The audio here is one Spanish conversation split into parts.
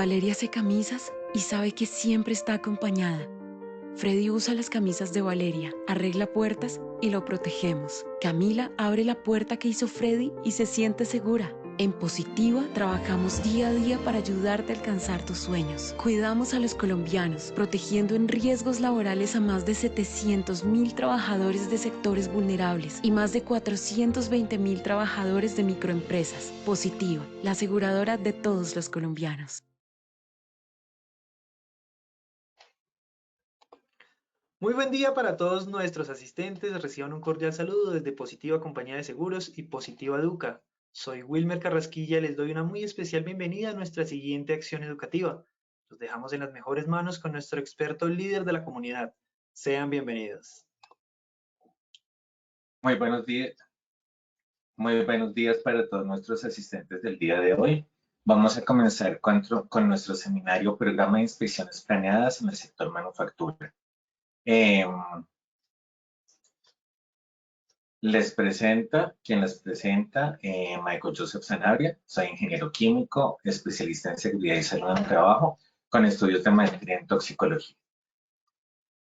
Valeria hace camisas y sabe que siempre está acompañada. Freddy usa las camisas de Valeria, arregla puertas y lo protegemos. Camila abre la puerta que hizo Freddy y se siente segura. En Positiva trabajamos día a día para ayudarte a alcanzar tus sueños. Cuidamos a los colombianos, protegiendo en riesgos laborales a más de 700.000 trabajadores de sectores vulnerables y más de 420.000 trabajadores de microempresas. Positiva, la aseguradora de todos los colombianos. Muy buen día para todos nuestros asistentes. Reciban un cordial saludo desde Positiva Compañía de Seguros y Positiva Educa. Soy Wilmer Carrasquilla y les doy una muy especial bienvenida a nuestra siguiente acción educativa. Los dejamos en las mejores manos con nuestro experto líder de la comunidad. Sean bienvenidos. Muy buenos días para todos nuestros asistentes del día de hoy. Vamos a comenzar con nuestro seminario Programa de Inspecciones Planeadas en el sector manufactura. Quien les presenta, Michael Joseph Sanabria. Soy ingeniero químico, especialista en seguridad y salud en el trabajo, con estudios de maestría en toxicología.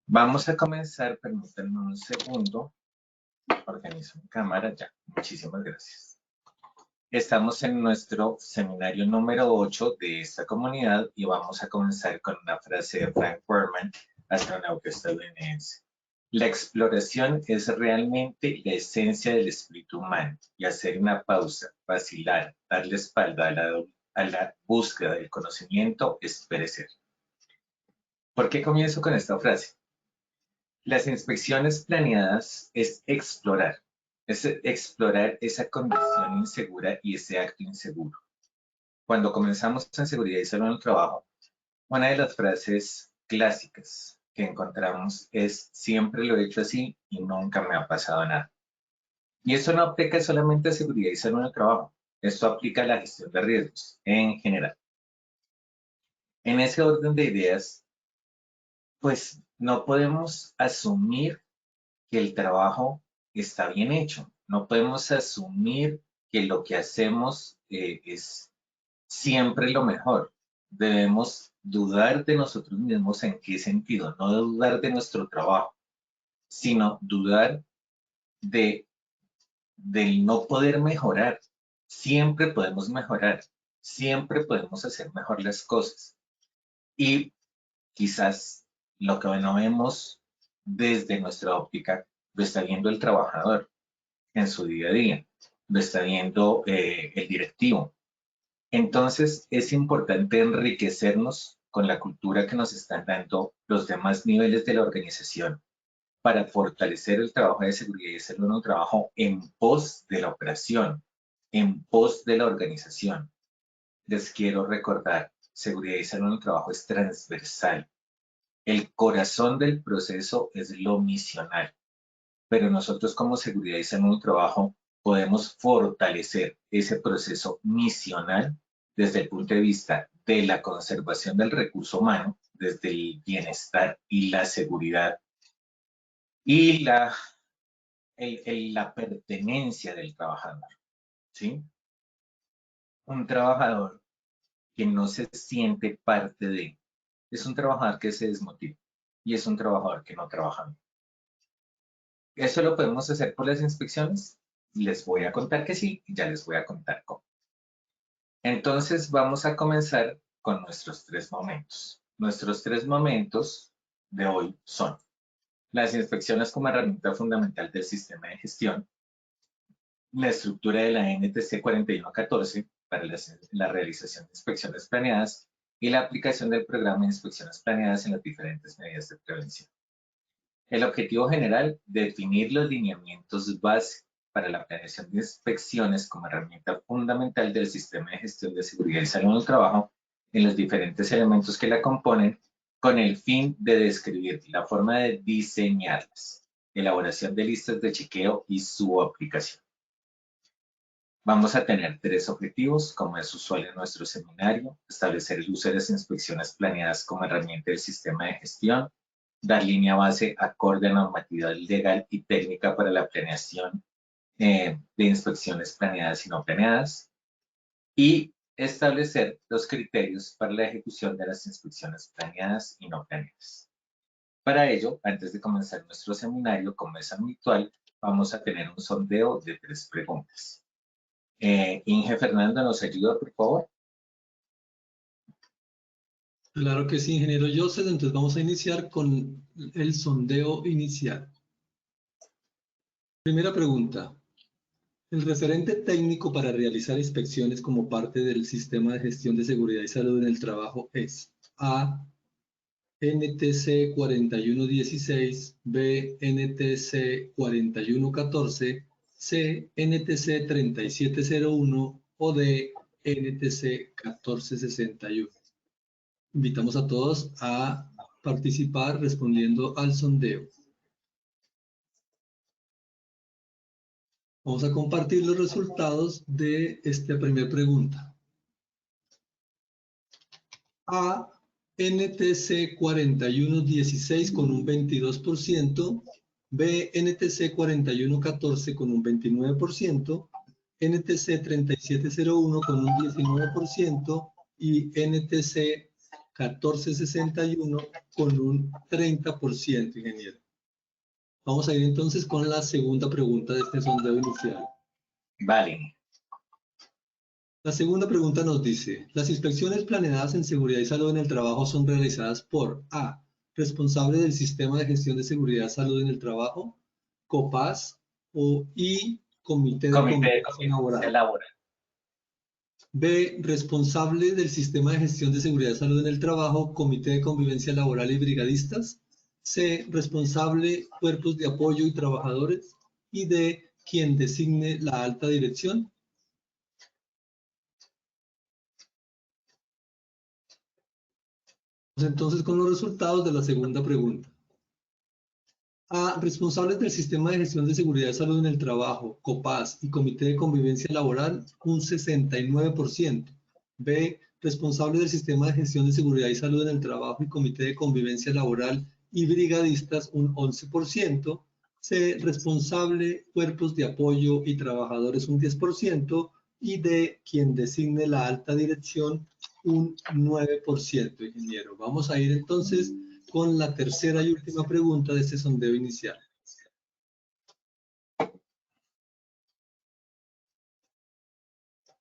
Vamos a comenzar, permítanme un segundo. Organizo mi cámara ya. Muchísimas gracias. Estamos en nuestro seminario número 8 de esta comunidad y vamos a comenzar con una frase de Frank Borman, astronauta estadounidense. La exploración es realmente la esencia del espíritu humano y hacer una pausa, vacilar, darle espalda a la búsqueda del conocimiento es perecer. ¿Por qué comienzo con esta frase? Las inspecciones planeadas es explorar esa condición insegura y ese acto inseguro. Cuando comenzamos en seguridad y salud en el trabajo, una de las frases clásicas que encontramos es siempre lo he hecho así y nunca me ha pasado nada. Y eso no aplica solamente a seguridad y salud en el trabajo, esto aplica a la gestión de riesgos en general. En ese orden de ideas, pues no podemos asumir que el trabajo está bien hecho. No podemos asumir que lo que hacemos es siempre lo mejor. Debemos dudar de nosotros mismos. ¿En qué sentido? No dudar de nuestro trabajo, sino dudar del no poder mejorar. Siempre podemos mejorar, siempre podemos hacer mejor las cosas. Y quizás lo que no vemos desde nuestra óptica lo está viendo el trabajador en su día a día, lo está viendo el directivo. Entonces es importante enriquecernos con la cultura que nos están dando los demás niveles de la organización para fortalecer el trabajo de seguridad y salud en un trabajo en pos de la operación, en pos de la organización. Les quiero recordar, seguridad y salud en el trabajo es transversal. El corazón del proceso es lo misional, pero nosotros como seguridad y salud en el trabajo podemos fortalecer ese proceso misional desde el punto de vista de la conservación del recurso humano, desde el bienestar y la seguridad y la pertenencia del trabajador, ¿sí? Un trabajador que no se siente parte de, es un trabajador que se desmotiva y es un trabajador que no trabaja bien. ¿Eso lo podemos hacer por las inspecciones? Les voy a contar que sí, y ya les voy a contar cómo. Entonces vamos a comenzar con nuestros 3 momentos. Nuestros 3 momentos de hoy son las inspecciones como herramienta fundamental del sistema de gestión, la estructura de la NTC 4114 para la realización de inspecciones planeadas y la aplicación del programa de inspecciones planeadas en las diferentes medidas de prevención. El objetivo general, definir los lineamientos básicos para la planeación de inspecciones como herramienta fundamental del sistema de gestión de seguridad y salud en el trabajo en los diferentes elementos que la componen con el fin de describir la forma de diseñarlas, elaboración de listas de chequeo y su aplicación. Vamos a tener 3 objetivos, como es usual en nuestro seminario: establecer el uso de las inspecciones planeadas como herramienta del sistema de gestión, dar línea base acorde a normatividad legal y técnica para la planeación de inspecciones planeadas y no planeadas, y establecer los criterios para la ejecución de las inspecciones planeadas y no planeadas. Para ello, antes de comenzar nuestro seminario, como es habitual, vamos a tener un sondeo de 3 preguntas. Inge Fernanda, ¿nos ayuda, por favor? Claro que sí, ingeniero Joseph. Entonces vamos a iniciar con el sondeo inicial. Primera pregunta. El referente técnico para realizar inspecciones como parte del sistema de gestión de seguridad y salud en el trabajo es A. NTC 4116, B. NTC 4114, C. NTC 3701 o D. NTC 1461. Invitamos a todos a participar respondiendo al sondeo. Vamos a compartir los resultados de esta primera pregunta. A, NTC 4116 con un 22%, B, NTC 4114 con un 29%, NTC 3701 con un 19% y NTC 1461 con un 30%, ingeniero. Vamos a ir entonces con la segunda pregunta de este sondeo inicial. Vale. La segunda pregunta nos dice, las inspecciones planeadas en seguridad y salud en el trabajo son realizadas por A, responsable del sistema de gestión de seguridad y salud en el trabajo, COPAS y Comité de Convivencia Laboral. B, responsable del sistema de gestión de seguridad y salud en el trabajo, Comité de Convivencia Laboral y Brigadistas. C, responsable, cuerpos de apoyo y trabajadores. Y D, quien designe la alta dirección. Entonces, con los resultados de la segunda pregunta. A, responsables del sistema de gestión de seguridad y salud en el trabajo, COPAS y Comité de Convivencia Laboral, un 69%. B, responsable del sistema de gestión de seguridad y salud en el trabajo y Comité de Convivencia Laboral y brigadistas, un 11%. C, responsable, cuerpos de apoyo y trabajadores, un 10%. Y D, quien designe la alta dirección, un 9%, ingeniero. Vamos a ir entonces con la tercera y última pregunta de este sondeo inicial.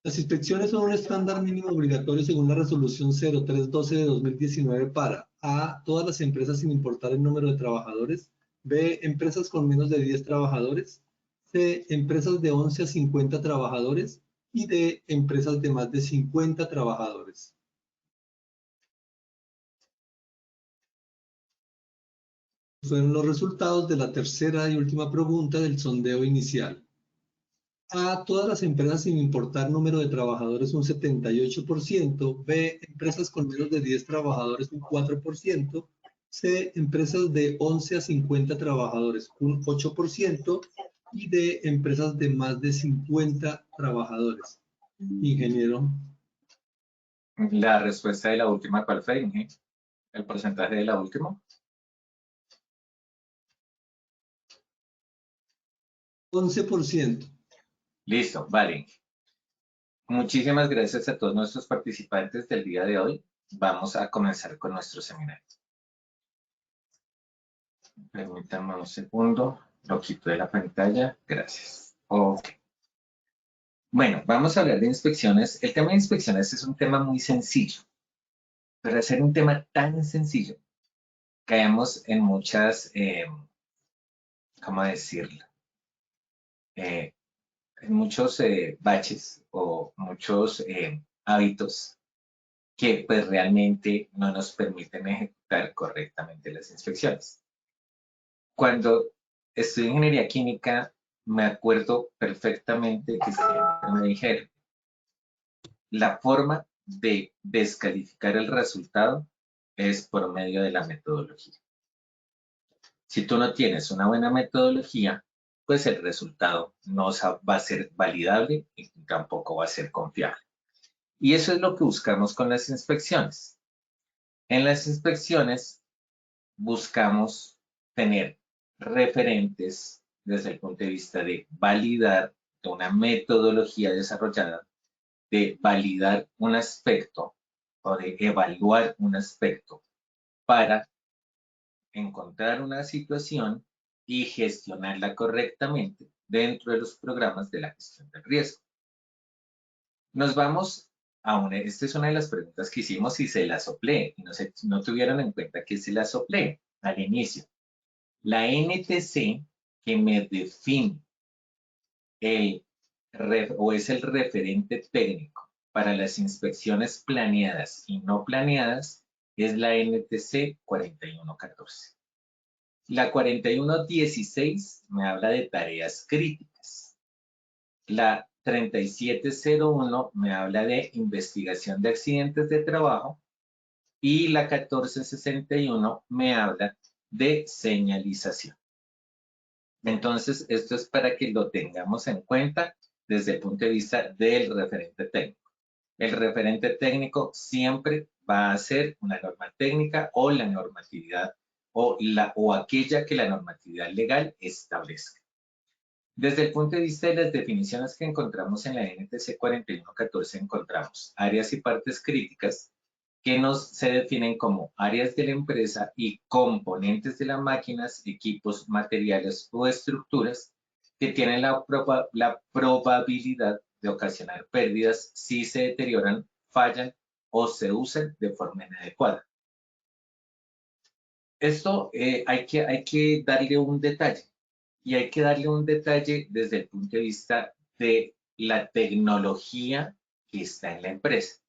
Las inspecciones son un estándar mínimo obligatorio según la resolución 0312 de 2019 para A, todas las empresas sin importar el número de trabajadores, B, empresas con menos de 10 trabajadores, C, empresas de 11 a 50 trabajadores y D, empresas de más de 50 trabajadores. Fueron los resultados de la tercera y última pregunta del sondeo inicial. A, todas las empresas sin importar número de trabajadores, un 78%. B, empresas con menos de 10 trabajadores, un 4%. C, empresas de 11 a 50 trabajadores, un 8%. Y D, empresas de más de 50 trabajadores. Ingeniero. La respuesta de la última, ¿cuál fue, Inge? ¿El porcentaje de la última? 11%. Listo, vale. Muchísimas gracias a todos nuestros participantes del día de hoy. Vamos a comenzar con nuestro seminario. Permítanme un segundo, lo quito de la pantalla. Gracias. Ok. Bueno, vamos a hablar de inspecciones. El tema de inspecciones es un tema muy sencillo. Pero al ser un tema tan sencillo, caemos en muchas, ¿cómo decirlo? En muchos baches o muchos hábitos que pues realmente no nos permiten ejecutar correctamente las inspecciones. Cuando estudié ingeniería química, me acuerdo perfectamente que siempre me dijeron, la forma de descalificar el resultado es por medio de la metodología. Si tú no tienes una buena metodología, pues el resultado no va a ser validable y tampoco va a ser confiable. Y eso es lo que buscamos con las inspecciones. En las inspecciones buscamos tener referentes desde el punto de vista de validar una metodología desarrollada de validar un aspecto o de evaluar un aspecto para encontrar una situación y gestionarla correctamente dentro de los programas de la gestión del riesgo. Nos vamos a esta es una de las preguntas que hicimos y se la soplé, y no tuvieron en cuenta que se la soplé al inicio. La NTC que me define es el referente técnico para las inspecciones planeadas y no planeadas es la NTC 4114. La 4116 me habla de tareas críticas. La 3701 me habla de investigación de accidentes de trabajo y la 1461 me habla de señalización. Entonces, esto es para que lo tengamos en cuenta desde el punto de vista del referente técnico. El referente técnico siempre va a ser una norma técnica o la normatividad o aquella que la normatividad legal establezca. Desde el punto de vista de las definiciones que encontramos en la NTC 4114 encontramos áreas y partes críticas que se definen como áreas de la empresa y componentes de las máquinas, equipos, materiales o estructuras que tienen la probabilidad de ocasionar pérdidas si se deterioran, fallan o se usan de forma inadecuada. Esto hay que darle un detalle, y hay que darle un detalle desde el punto de vista de la tecnología que está en la empresa.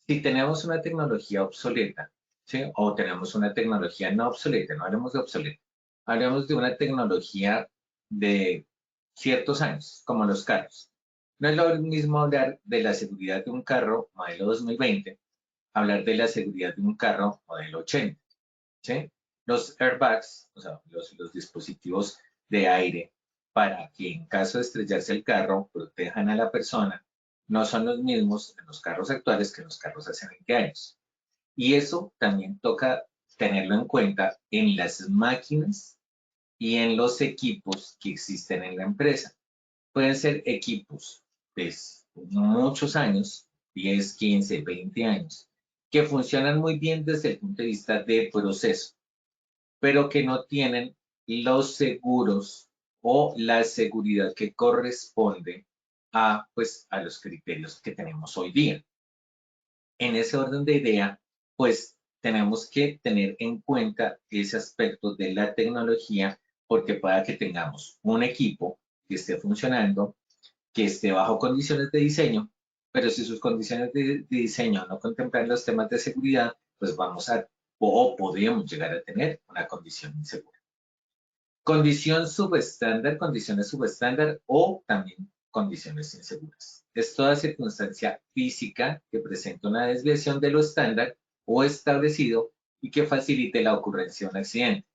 Si tenemos una tecnología obsoleta, ¿sí? O tenemos una tecnología no obsoleta, no hablemos de obsoleta, hablemos de una tecnología de ciertos años, como los carros. No es lo mismo hablar de la seguridad de un carro modelo 2020, hablar de la seguridad de un carro modelo 80, ¿sí? Los airbags, o sea, los dispositivos de aire para que en caso de estrellarse el carro protejan a la persona, no son los mismos en los carros actuales que en los carros hace 20 años. Y eso también toca tenerlo en cuenta en las máquinas y en los equipos que existen en la empresa. Pueden ser equipos de muchos años, 10, 15, 20 años, que funcionan muy bien desde el punto de vista de proceso, pero que no tienen los seguros o la seguridad que corresponde a los criterios que tenemos hoy día. En ese orden de idea, pues tenemos que tener en cuenta ese aspecto de la tecnología, porque pueda que tengamos un equipo que esté funcionando, que esté bajo condiciones de diseño, pero si sus condiciones de diseño no contemplan los temas de seguridad, pues podríamos llegar a tener una condición insegura. Condición subestándar, condiciones subestándar o también condiciones inseguras. Es toda circunstancia física que presenta una desviación de lo estándar o establecido y que facilite la ocurrencia de un accidente.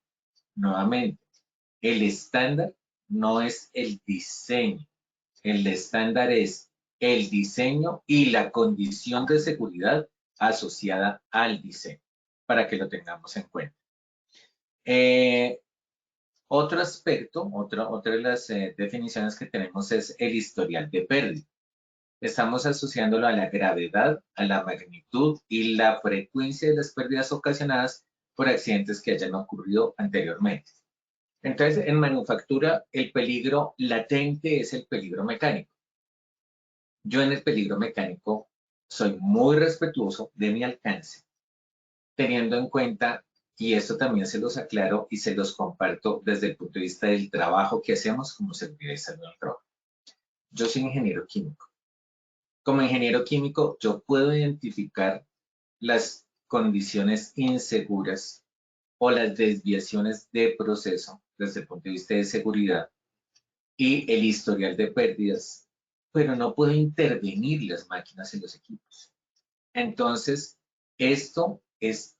Nuevamente, el estándar no es el diseño. El estándar es el diseño y la condición de seguridad asociada al diseño, para que lo tengamos en cuenta. Otro aspecto, otra de las definiciones que tenemos es el historial de pérdida. Estamos asociándolo a la gravedad, a la magnitud y la frecuencia de las pérdidas ocasionadas por accidentes que hayan ocurrido anteriormente. Entonces, en manufactura, el peligro latente es el peligro mecánico. Yo en el peligro mecánico soy muy respetuoso de mi alcance, teniendo en cuenta, y esto también se los aclaro y se los comparto desde el punto de vista del trabajo que hacemos como seguridad y salud del trabajo. Yo soy ingeniero químico. Como ingeniero químico, yo puedo identificar las condiciones inseguras o las desviaciones de proceso desde el punto de vista de seguridad y el historial de pérdidas, pero no puedo intervenir las máquinas en los equipos. Entonces, esto es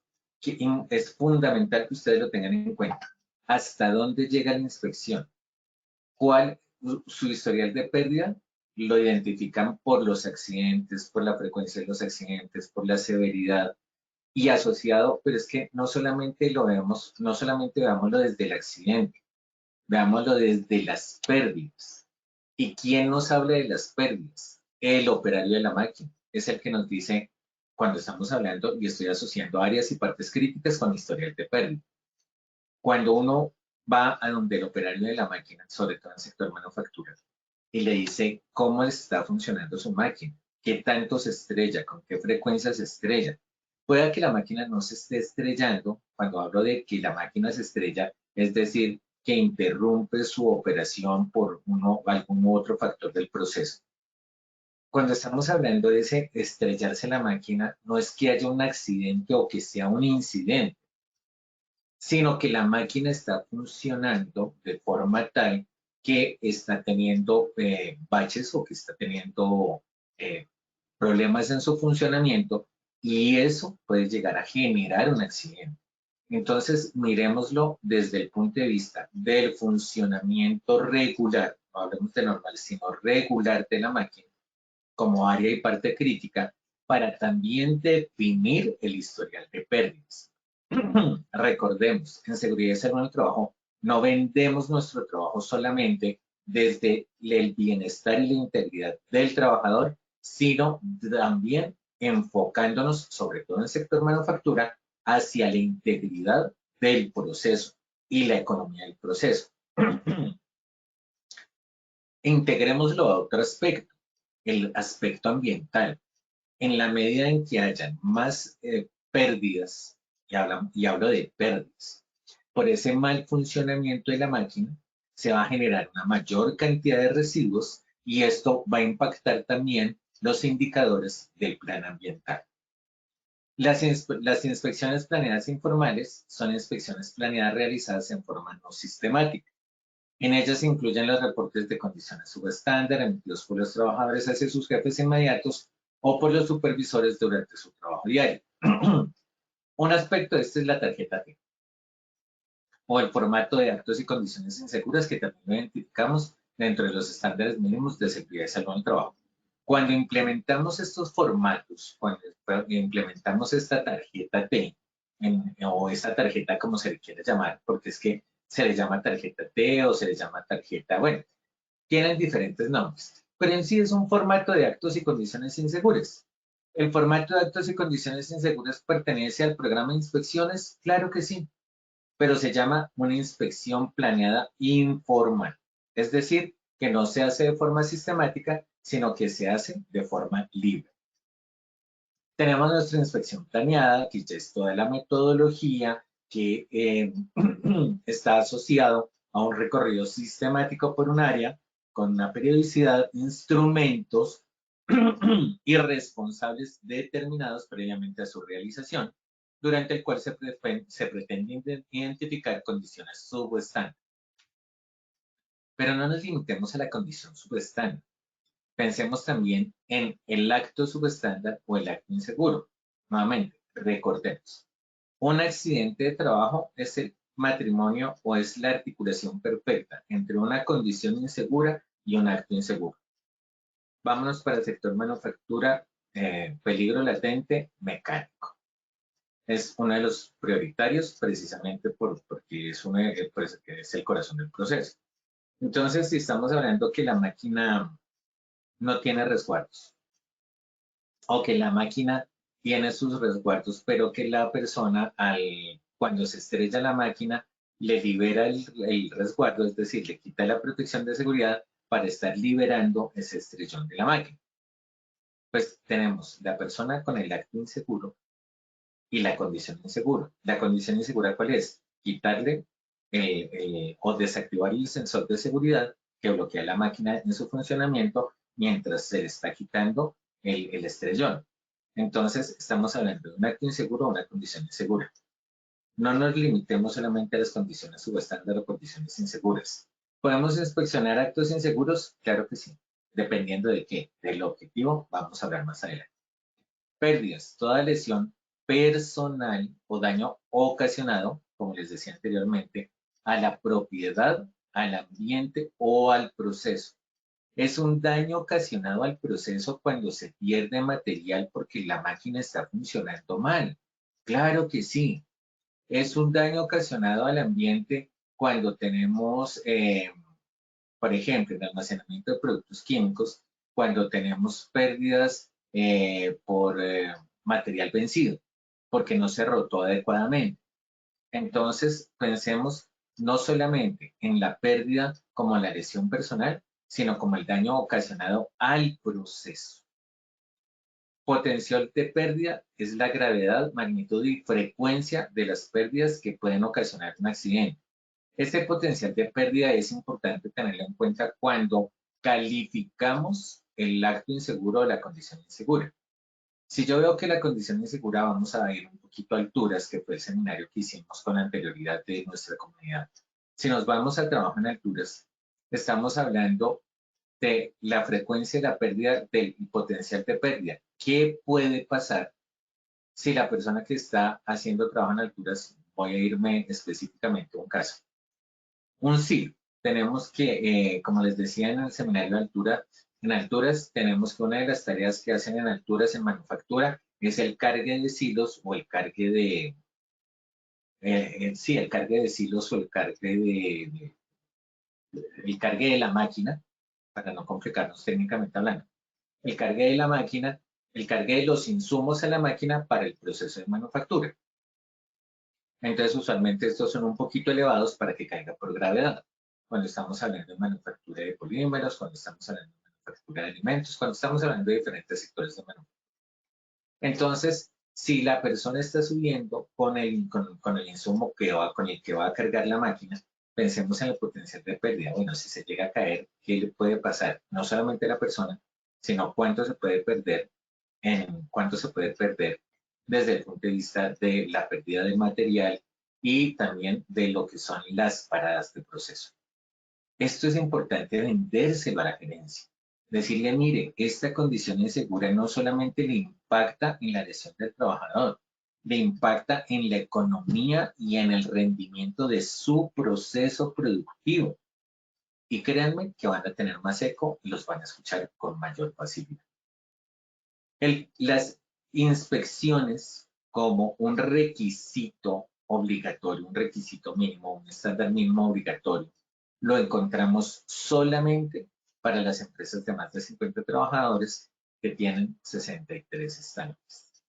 fundamental que ustedes lo tengan en cuenta. ¿Hasta dónde llega la inspección? ¿Cuál su historial de pérdida? Lo identifican por los accidentes, por la frecuencia de los accidentes, por la severidad y asociado, pero es que no solamente veámoslo desde el accidente, veámoslo desde las pérdidas. ¿Y quién nos habla de las pérdidas? el operario de la máquina. Es el que nos dice cuando estamos hablando y estoy asociando áreas y partes críticas con historial de pérdida. Cuando uno va a donde el operario de la máquina, sobre todo en el sector manufactura, y le dice cómo está funcionando su máquina, qué tanto se estrella, con qué frecuencia se estrella. Puede que la máquina no se esté estrellando. Cuando hablo de que la máquina se estrella, es decir, que interrumpe su operación por algún otro factor del proceso. Cuando estamos hablando de ese estrellarse la máquina, no es que haya un accidente o que sea un incidente, sino que la máquina está funcionando de forma tal que está teniendo baches o que está teniendo problemas en su funcionamiento, y eso puede llegar a generar un accidente. Entonces, miremoslo desde el punto de vista del funcionamiento regular, no hablemos de normal, sino regular de la máquina, como área y parte crítica, para también definir el historial de pérdidas. Recordemos, en seguridad y salud en el trabajo, no vendemos nuestro trabajo solamente desde el bienestar y la integridad del trabajador, sino también enfocándonos, sobre todo en el sector manufactura, hacia la integridad del proceso y la economía del proceso. Integrémoslo a otro aspecto, el aspecto ambiental. En la medida en que hayan más pérdidas, y hablo de pérdidas, por ese mal funcionamiento de la máquina, se va a generar una mayor cantidad de residuos y esto va a impactar también los indicadores del plan ambiental. Las inspecciones planeadas informales son inspecciones planeadas realizadas en forma no sistemática. En ellas se incluyen los reportes de condiciones subestándar emitidos por los trabajadores hacia sus jefes inmediatos o por los supervisores durante su trabajo diario. Un aspecto de este es la tarjeta T, o el formato de actos y condiciones inseguras, que también lo identificamos dentro de los estándares mínimos de seguridad y salud en el trabajo. Cuando implementamos estos formatos, cuando implementamos esta tarjeta T, o esta tarjeta como se le quiere llamar, porque es que se le llama tarjeta T o se le llama tarjeta, bueno, tienen diferentes nombres, pero en sí es un formato de actos y condiciones inseguras. ¿El formato de actos y condiciones inseguras pertenece al programa de inspecciones? Claro que sí, pero se llama una inspección planeada informal, es decir, que no se hace de forma sistemática, sino que se hace de forma libre. Tenemos nuestra inspección planeada, que ya es toda la metodología que está asociado a un recorrido sistemático por un área con una periodicidad, instrumentos y responsables determinados previamente a su realización, durante el cual se pretende identificar condiciones subestándar. Pero no nos limitemos a la condición subestándar. Pensemos también en el acto subestándar o el acto inseguro. Nuevamente, recordemos, un accidente de trabajo es el matrimonio o es la articulación perfecta entre una condición insegura y un acto inseguro. Vámonos para el sector manufactura, peligro latente mecánico. Es uno de los prioritarios precisamente porque es, pues, es el corazón del proceso. Entonces, si estamos hablando que la máquina no tiene resguardos, o que la máquina tiene sus resguardos, pero que la persona cuando se estrella la máquina le libera el resguardo, es decir, le quita la protección de seguridad para estar liberando ese estrellón de la máquina. Pues tenemos la persona con el acto inseguro y la condición insegura. La condición insegura, ¿cuál es? Quitarle o desactivar el sensor de seguridad que bloquea la máquina en su funcionamiento mientras se le está quitando el estrellón. Entonces, estamos hablando de un acto inseguro o una condición insegura. No nos limitemos solamente a las condiciones subestándar o condiciones inseguras. ¿Podemos inspeccionar actos inseguros? Claro que sí. Dependiendo de qué, del objetivo, vamos a hablar más adelante. Pérdidas. Toda lesión personal o daño ocasionado, como les decía anteriormente, a la propiedad, al ambiente o al proceso. Es un daño ocasionado al proceso cuando se pierde material porque la máquina está funcionando mal. Claro que sí. Es un daño ocasionado al ambiente cuando tenemos, por ejemplo, el almacenamiento de productos químicos, cuando tenemos pérdidas por material vencido, porque no se rotó adecuadamente. Entonces, pensemos no solamente en la pérdida como la lesión personal, sino como el daño ocasionado al proceso. Potencial de pérdida es la gravedad, magnitud y frecuencia de las pérdidas que pueden ocasionar un accidente. Este potencial de pérdida es importante tenerlo en cuenta cuando calificamos el acto inseguro o la condición insegura. Si yo veo que la condición insegura, vamos a ir un poquito a alturas, que fue el seminario que hicimos con anterioridad de nuestra comunidad. Si nos vamos al trabajo en alturas, estamos hablando de la frecuencia de la pérdida, del potencial de pérdida. ¿Qué puede pasar si la persona que está haciendo trabajo en alturas, voy a irme específicamente a un caso? Un silo. Tenemos que, como les decía en el seminario de altura, en alturas tenemos que una de las tareas que hacen en alturas en manufactura es el cargue de silos o el cargue de, el cargue de silos o el cargue de la máquina, para no complicarnos técnicamente hablando. El cargue de la máquina, el cargue de los insumos en la máquina para el proceso de manufactura. Entonces, usualmente estos son un poquito elevados para que caiga por gravedad. Cuando estamos hablando de manufactura de polímeros, cuando estamos hablando de manufactura de alimentos, cuando estamos hablando de diferentes sectores de manufactura. Entonces, si la persona está subiendo con el insumo con el que va a cargar la máquina, pensemos en el potencial de pérdida. Bueno, si se llega a caer, ¿qué le puede pasar? No solamente a la persona, sino cuánto se puede perder desde el punto de vista de la pérdida de material y también de lo que son las paradas de proceso. Esto es importante vendérselo a la gerencia. Decirle, mire, esta condición insegura no solamente le impacta en la lesión del trabajador, le impacta en la economía y en el rendimiento de su proceso productivo. Y créanme que van a tener más eco y los van a escuchar con mayor facilidad. Las inspecciones como un requisito obligatorio, un requisito mínimo, un estándar mínimo obligatorio, lo encontramos solamente para las empresas de más de 50 trabajadores que tienen 63 estándares.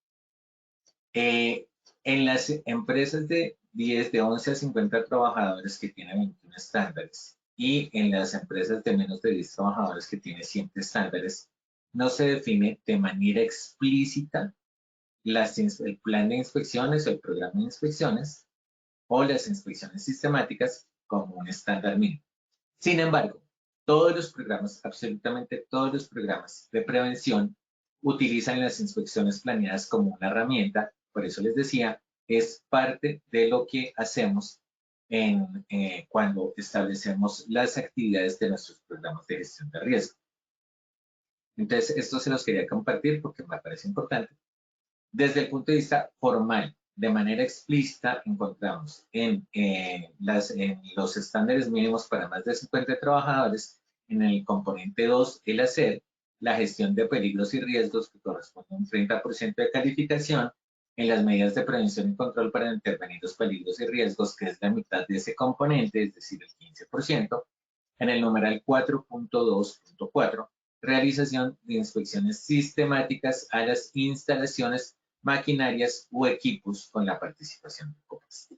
En las empresas de 11 a 50 trabajadores que tienen 21 estándares y en las empresas de menos de 10 trabajadores que tienen 100 estándares, no se define de manera explícita el plan de inspecciones o el programa de inspecciones o las inspecciones sistemáticas como un estándar mínimo. Sin embargo, todos los programas, absolutamente todos los programas de prevención utilizan las inspecciones planeadas como una herramienta. Por eso les decía, es parte de lo que hacemos cuando establecemos las actividades de nuestros programas de gestión de riesgo. Entonces, esto se los quería compartir porque me parece importante. Desde el punto de vista formal, de manera explícita, encontramos en los estándares mínimos para más de 50 trabajadores, en el componente 2, el hacer, la gestión de peligros y riesgos, que corresponde a un 30% de calificación, en las medidas de prevención y control para intervenir los peligros y riesgos, que es la mitad de ese componente, es decir, el 15%, en el numeral 4.2.4, realización de inspecciones sistemáticas a las instalaciones, maquinarias o equipos con la participación de COPAS.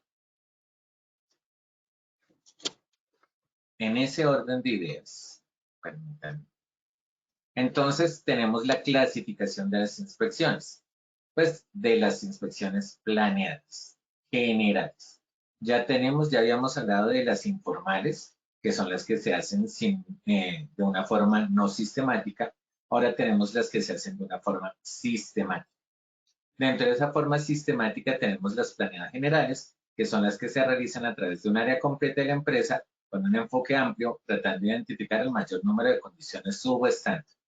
En ese orden de ideas, permítanme. Entonces tenemos la clasificación de las inspecciones, pues de las inspecciones planeadas, generales. Ya habíamos hablado de las informales, que son las que se hacen de una forma no sistemática. Ahora tenemos las que se hacen de una forma sistemática. Dentro de esa forma sistemática tenemos las planeadas generales, que son las que se realizan a través de un área completa de la empresa con un enfoque amplio, tratando de identificar el mayor número de condiciones subestándares.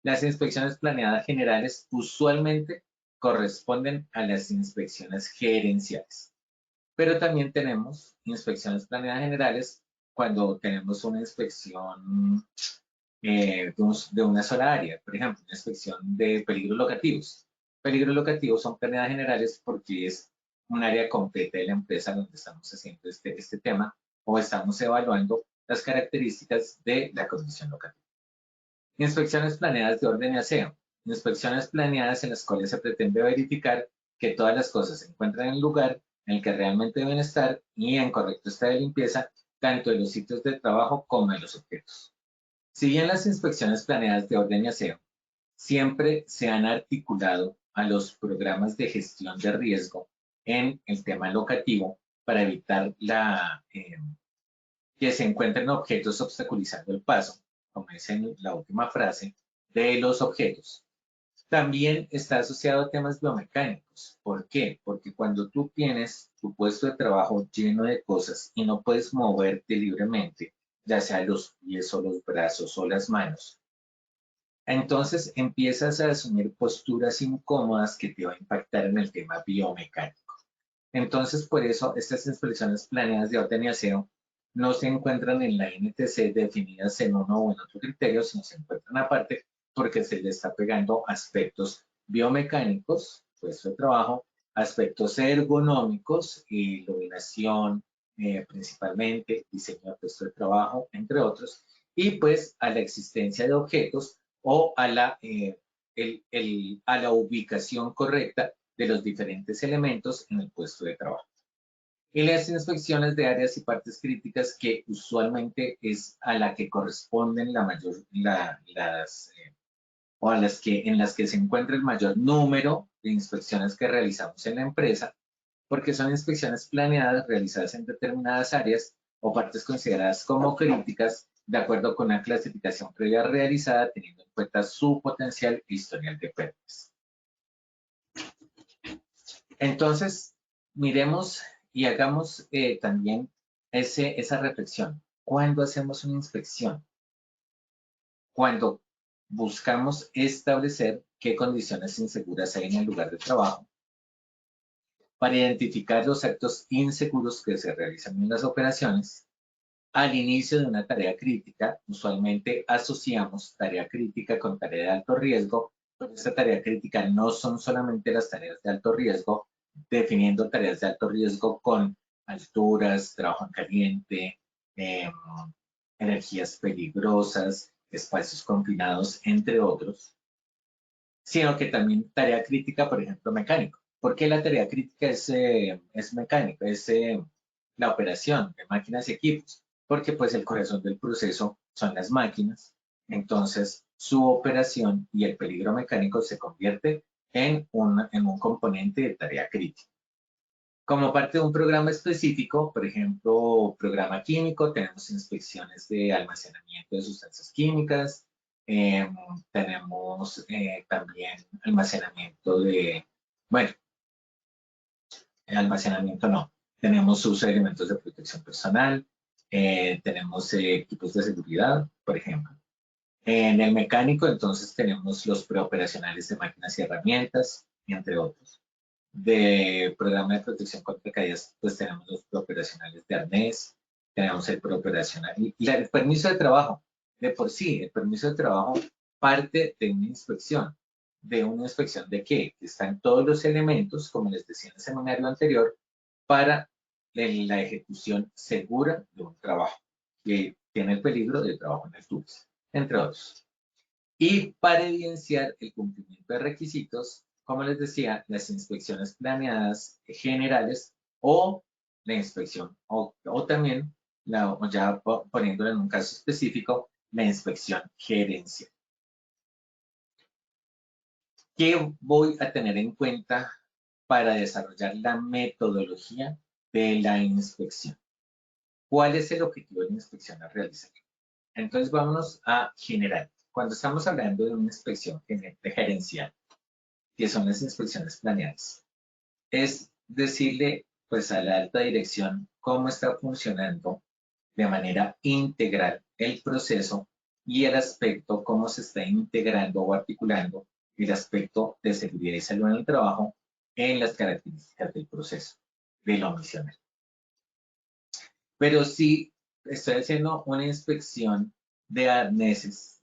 Las inspecciones planeadas generales usualmente corresponden a las inspecciones gerenciales. Pero también tenemos inspecciones planeadas generales cuando tenemos una inspección de una sola área. Por ejemplo, una inspección de peligros locativos. Peligros locativos son planeadas generales porque es un área completa de la empresa donde estamos haciendo este tema o estamos evaluando las características de la condición locativa. Inspecciones planeadas de orden y aseo. Inspecciones planeadas en las cuales se pretende verificar que todas las cosas se encuentran en el lugar en el que realmente deben estar y en correcto estado de limpieza, tanto de los sitios de trabajo como de los objetos. Si bien las inspecciones planeadas de orden y aseo siempre se han articulado a los programas de gestión de riesgo en el tema locativo para evitar que se encuentren objetos obstaculizando el paso, como dice en la última frase, de los objetos. También está asociado a temas biomecánicos. ¿Por qué? Porque cuando tú tienes tu puesto de trabajo lleno de cosas y no puedes moverte libremente, ya sea los pies o los brazos o las manos, entonces empiezas a asumir posturas incómodas que te va a impactar en el tema biomecánico. Entonces, por eso, estas inspecciones planeadas de orden y aseo no se encuentran en la NTC definidas en uno o en otro criterio, sino se encuentran aparte porque se le está pegando aspectos biomecánicos, puesto de trabajo, aspectos ergonómicos, iluminación, principalmente, diseño de puesto de trabajo, entre otros, y pues a la existencia de objetos o a la ubicación correcta de los diferentes elementos en el puesto de trabajo. Y las inspecciones de áreas y partes críticas, que usualmente es a la que corresponden en las que se encuentra el mayor número de inspecciones que realizamos en la empresa, porque son inspecciones planeadas realizadas en determinadas áreas o partes consideradas como críticas de acuerdo con una clasificación previa realizada teniendo en cuenta su potencial e historial de pérdidas. Entonces, miremos y hagamos también esa reflexión. ¿Cuándo hacemos una inspección? Cuando buscamos establecer qué condiciones inseguras hay en el lugar de trabajo, para identificar los actos inseguros que se realizan en las operaciones. Al inicio de una tarea crítica, usualmente asociamos tarea crítica con tarea de alto riesgo, pero esta tarea crítica no son solamente las tareas de alto riesgo, definiendo tareas de alto riesgo con alturas, trabajo en caliente, energías peligrosas, espacios confinados, entre otros, sino que también tarea crítica, por ejemplo, mecánico. ¿Por qué la tarea crítica es mecánica? Es la operación de máquinas y equipos, porque pues el corazón del proceso son las máquinas, entonces su operación y el peligro mecánico se convierte en un componente de tarea crítica. Como parte de un programa específico, por ejemplo, programa químico, tenemos inspecciones de almacenamiento de sustancias químicas, tenemos también almacenamiento almacenamiento no, tenemos uso de elementos de protección personal, tenemos equipos de seguridad, por ejemplo. En el mecánico, entonces, tenemos los preoperacionales de máquinas y herramientas, entre otros. De programa de protección contra caídas, pues tenemos los preoperacionales de arnés, tenemos el preoperacional y el permiso de trabajo. De por sí, el permiso de trabajo parte de una inspección. ¿De una inspección de qué? Que están todos los elementos, como les decía en el seminario anterior, para la ejecución segura de un trabajo que tiene el peligro de trabajo en alturas, entre otros. Y para evidenciar el cumplimiento de requisitos, como les decía, las inspecciones planeadas generales o la inspección, o también, ya poniéndolo en un caso específico, la inspección gerencial. ¿Qué voy a tener en cuenta para desarrollar la metodología de la inspección? ¿Cuál es el objetivo de la inspección a realizar? Entonces, vámonos a general. Cuando estamos hablando de una inspección gerencial, que son las inspecciones planeadas, es decirle pues a la alta dirección cómo está funcionando de manera integral el proceso y el aspecto, cómo se está integrando o articulando el aspecto de seguridad y salud en el trabajo en las características del proceso de lo misional. Pero si estoy haciendo una inspección de arneses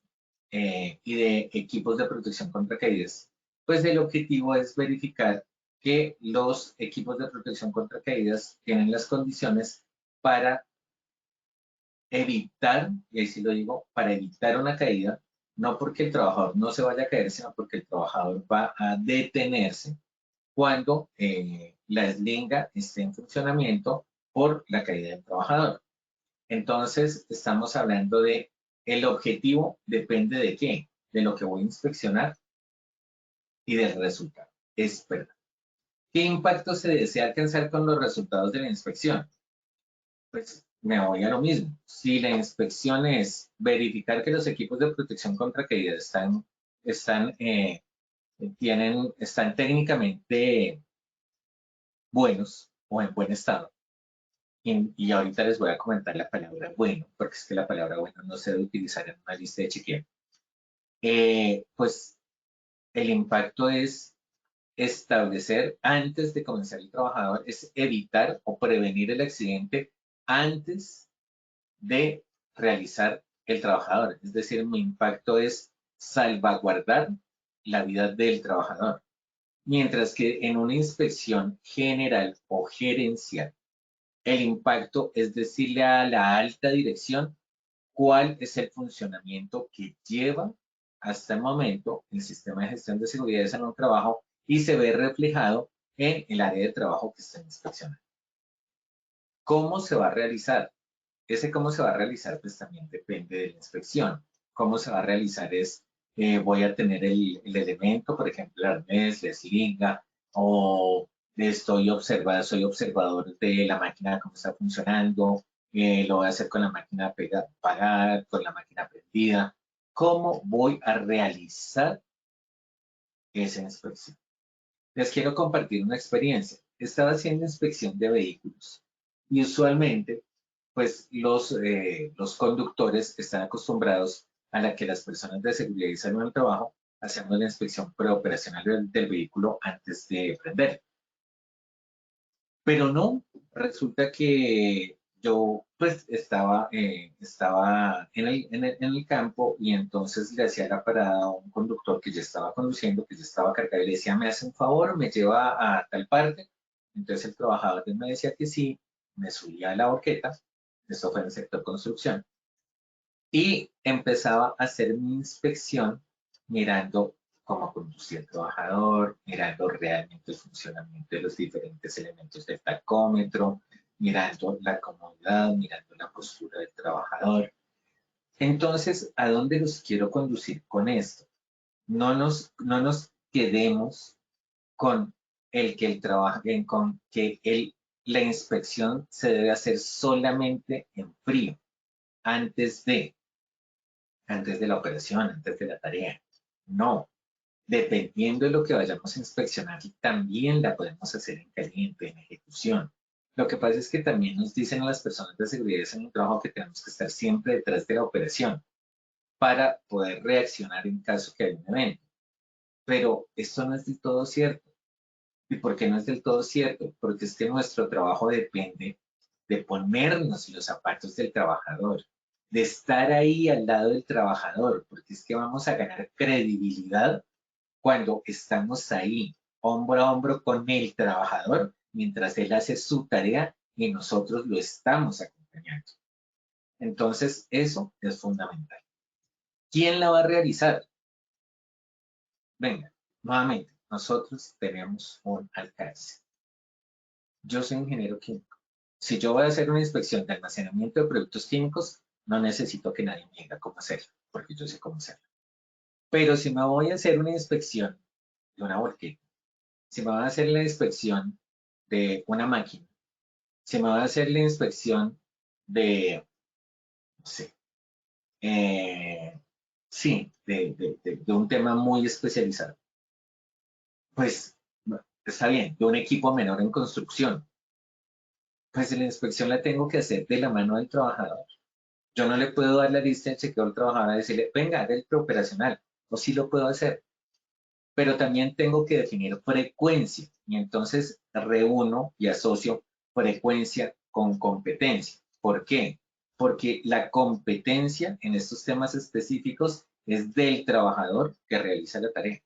y de equipos de protección contra caídas, pues el objetivo es verificar que los equipos de protección contra caídas tienen las condiciones para evitar, y ahí sí lo digo, para evitar una caída no porque el trabajador no se vaya a caer, sino porque el trabajador va a detenerse cuando la eslinga esté en funcionamiento por la caída del trabajador. Entonces, estamos hablando de el objetivo depende de qué, de lo que voy a inspeccionar y del resultado. Es verdad. ¿Qué impacto se desea alcanzar con los resultados de la inspección? Pues me voy a lo mismo. Si la inspección es verificar que los equipos de protección contra caída están técnicamente buenos o en buen estado, y ahorita les voy a comentar la palabra bueno, porque es que la palabra bueno no se debe utilizar en una lista de chequeo. Pues el impacto es establecer antes de comenzar el trabajador, es evitar o prevenir el accidente antes de realizar el trabajador. Es decir, mi impacto es salvaguardar la vida del trabajador. Mientras que en una inspección general o gerencial, el impacto es decirle a la alta dirección cuál es el funcionamiento que lleva hasta el momento el sistema de gestión de seguridad y salud en el trabajo y se ve reflejado en el área de trabajo que está inspeccionando. ¿Cómo se va a realizar? Ese cómo se va a realizar pues también depende de la inspección. Cómo se va a realizar es, voy a tener el elemento, por ejemplo, el arnés, la eslinga, o soy observador de la máquina, cómo está funcionando, lo voy a hacer con la máquina apagada, con la máquina prendida. ¿Cómo voy a realizar esa inspección? Les quiero compartir una experiencia. Estaba haciendo inspección de vehículos y usualmente pues los conductores están acostumbrados a la que las personas de seguridad y salud en el trabajo hacemos la inspección preoperacional del vehículo antes de prender. Pero no, resulta que yo pues estaba en el campo y entonces le hacía la parada a un conductor que ya estaba conduciendo, que ya estaba cargado y le decía, ¿me hace un favor? ¿Me lleva a tal parte? Entonces el trabajador me decía que sí, me subía a la horqueta, esto fue en el sector construcción, y empezaba a hacer mi inspección mirando cómo conducía el trabajador, mirando realmente el funcionamiento de los diferentes elementos del tacómetro, mirando la comodidad, mirando la postura del trabajador. Entonces, ¿a dónde los quiero conducir con esto? No nos quedemos con la inspección se debe hacer solamente en frío, antes de la operación, antes de la tarea. No, dependiendo de lo que vayamos a inspeccionar, también la podemos hacer en caliente, en ejecución. Lo que pasa es que también nos dicen a las personas de seguridad en el trabajo que tenemos que estar siempre detrás de la operación para poder reaccionar en caso que haya un evento. Pero esto no es del todo cierto. ¿Y por qué no es del todo cierto? Porque es que nuestro trabajo depende de ponernos los zapatos del trabajador, de estar ahí al lado del trabajador, porque es que vamos a ganar credibilidad cuando estamos ahí, hombro a hombro con el trabajador, mientras él hace su tarea y nosotros lo estamos acompañando. Entonces, eso es fundamental. ¿Quién la va a realizar? Venga, nuevamente, nosotros tenemos un alcance. Yo soy ingeniero químico. Si yo voy a hacer una inspección de almacenamiento de productos químicos, no necesito que nadie me diga cómo hacerlo, porque yo sé cómo hacerlo. Pero si me voy a hacer una inspección de una volqueta, si me voy a hacer la inspección de una máquina, si me voy a hacer la inspección de, no sé, sí, de un tema muy especializado, pues está bien, de un equipo menor en construcción, pues la inspección la tengo que hacer de la mano del trabajador. Yo no le puedo dar la lista de chequeo al trabajador y decirle, venga, haga el preoperacional, o sí lo puedo hacer, pero también tengo que definir frecuencia y entonces reúno y asocio frecuencia con competencia. ¿Por qué? Porque la competencia en estos temas específicos es del trabajador que realiza la tarea.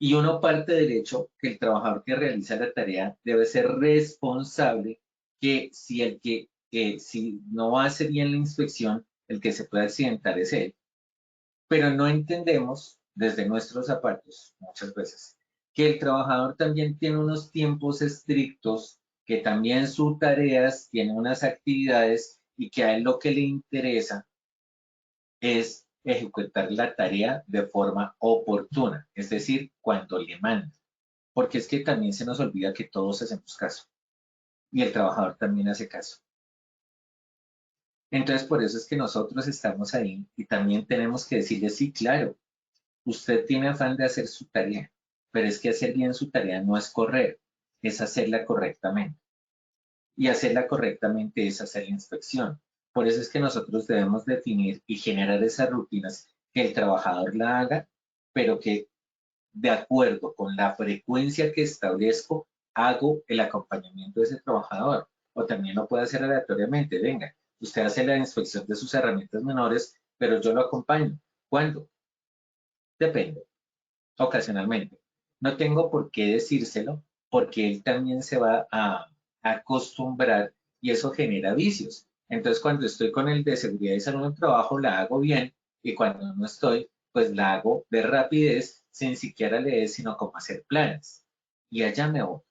Y uno parte del hecho que el trabajador que realiza la tarea debe ser responsable que si no hace bien la inspección, el que se puede accidentar es él. pero no entendemos desde nuestros zapatos muchas veces que el trabajador también tiene unos tiempos estrictos, que también sus tareas tiene unas actividades y que a él lo que le interesa es ejecutar la tarea de forma oportuna, es decir, cuando le manda. Porque es que también se nos olvida que todos hacemos caso y el trabajador también hace caso. Entonces, por eso es que nosotros estamos ahí y también tenemos que decirle, sí, claro, usted tiene afán de hacer su tarea, pero es que hacer bien su tarea no es correr, es hacerla correctamente. Y hacerla correctamente es hacer la inspección. Por eso es que nosotros debemos definir y generar esas rutinas que el trabajador la haga, pero que de acuerdo con la frecuencia que establezco, hago el acompañamiento de ese trabajador. O también lo puede hacer aleatoriamente. Venga, usted hace la inspección de sus herramientas menores, pero yo lo acompaño. ¿Cuándo? Depende, ocasionalmente. No tengo por qué decírselo, porque él también se va a acostumbrar y eso genera vicios. Entonces, cuando estoy con el de seguridad y salud en el trabajo, la hago bien, y cuando no estoy, pues la hago de rapidez, sin siquiera leer, sino como hacer planes. Y allá me voy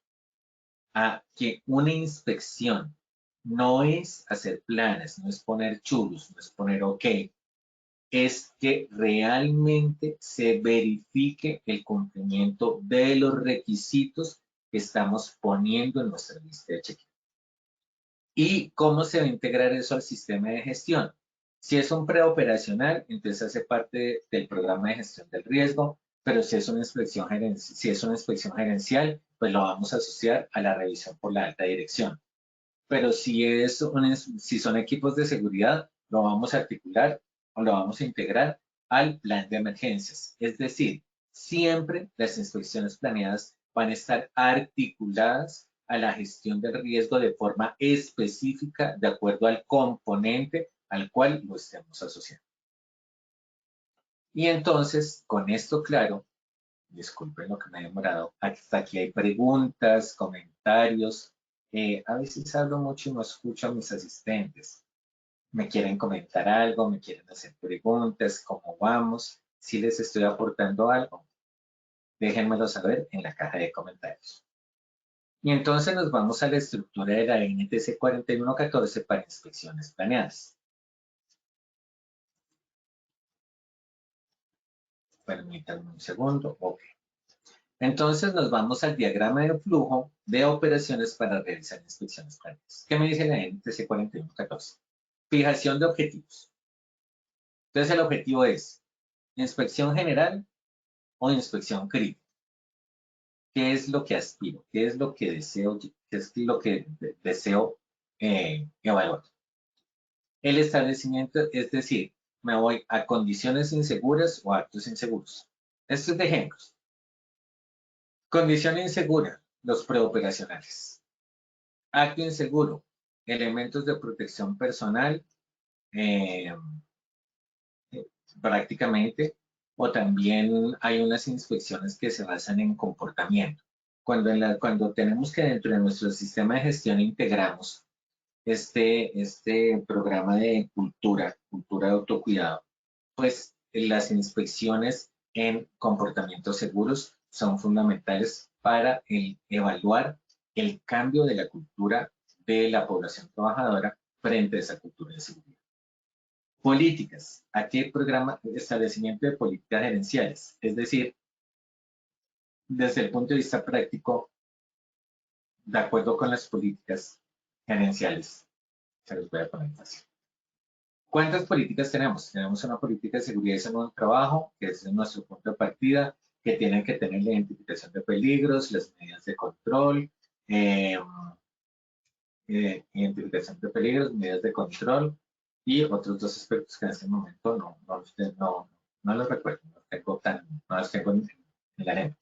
a que una inspección no es hacer planes, no es poner churros, no es poner ok, es que realmente se verifique el cumplimiento de los requisitos que estamos poniendo en nuestra lista de chequeo. ¿Y cómo se va a integrar eso al sistema de gestión? Si es un preoperacional, entonces hace parte del programa de gestión del riesgo, pero si es una inspección gerencial, pues lo vamos a asociar a la revisión por la alta dirección. Pero si son equipos de seguridad, lo vamos a articular o lo vamos a integrar al plan de emergencias. Es decir, siempre las inspecciones planeadas van a estar articuladas a la gestión del riesgo de forma específica de acuerdo al componente al cual lo estemos asociando. Y entonces, con esto claro, disculpen lo que me he demorado, hasta aquí hay preguntas, comentarios. A veces hablo mucho y no escucho a mis asistentes. Me quieren comentar algo, me quieren hacer preguntas, ¿cómo vamos? Si les estoy aportando algo, déjenmelo saber en la caja de comentarios. Y entonces nos vamos a la estructura de la NTC 4114 para inspecciones planeadas. Permítanme un segundo. Ok. Entonces nos vamos al diagrama de flujo de operaciones para realizar inspecciones planeadas. ¿Qué me dice la NTC 4114? Fijación de objetivos. Entonces el objetivo es inspección general o inspección crítica. ¿Qué es lo que aspiro? ¿Qué es lo que deseo? ¿Qué es lo que deseo evaluar? El establecimiento, es decir, me voy a condiciones inseguras o actos inseguros. Estos de ejemplos. Condición insegura, los preoperacionales. Acto inseguro, elementos de protección personal, prácticamente, o también hay unas inspecciones que se basan en comportamiento. Cuando tenemos que dentro de nuestro sistema de gestión integramos este programa de cultura de autocuidado, pues las inspecciones en comportamientos seguros son fundamentales para evaluar el cambio de la cultura de la población trabajadora frente a esa cultura de seguridad. Políticas. Aquí el programa de establecimiento de políticas gerenciales, es decir, desde el punto de vista práctico, de acuerdo con las políticas gerenciales. Se los voy a poner fácil. ¿Cuántas políticas tenemos? Tenemos una política de seguridad y salud en el trabajo, que es nuestro punto de partida, que tienen que tener la identificación de peligros, las medidas de control, identificación de peligros, medidas de control y otros dos aspectos que en este momento no los recuerdo, no los tengo en la agenda.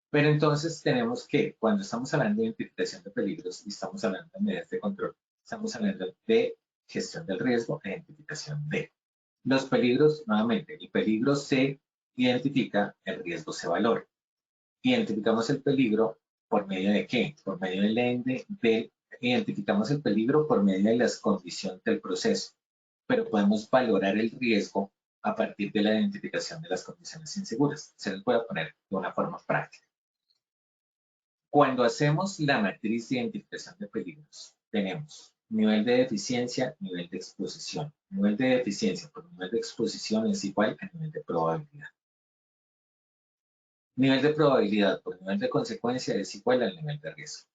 Pero entonces tenemos que, cuando estamos hablando de identificación de peligros y estamos hablando de medidas de control, estamos hablando de gestión del riesgo e identificación de los peligros. Nuevamente, el peligro se identifica, el riesgo se valora. Identificamos el peligro por medio de qué? Por medio identificamos el peligro por medio de las condiciones del proceso, pero podemos valorar el riesgo a partir de la identificación de las condiciones inseguras. Se les voy a poner de una forma práctica. Cuando hacemos la matriz de identificación de peligros, tenemos nivel de eficiencia, nivel de exposición. Nivel de eficiencia por nivel de exposición es igual a nivel de probabilidad. Nivel de probabilidad por nivel de consecuencia es igual al nivel de riesgo.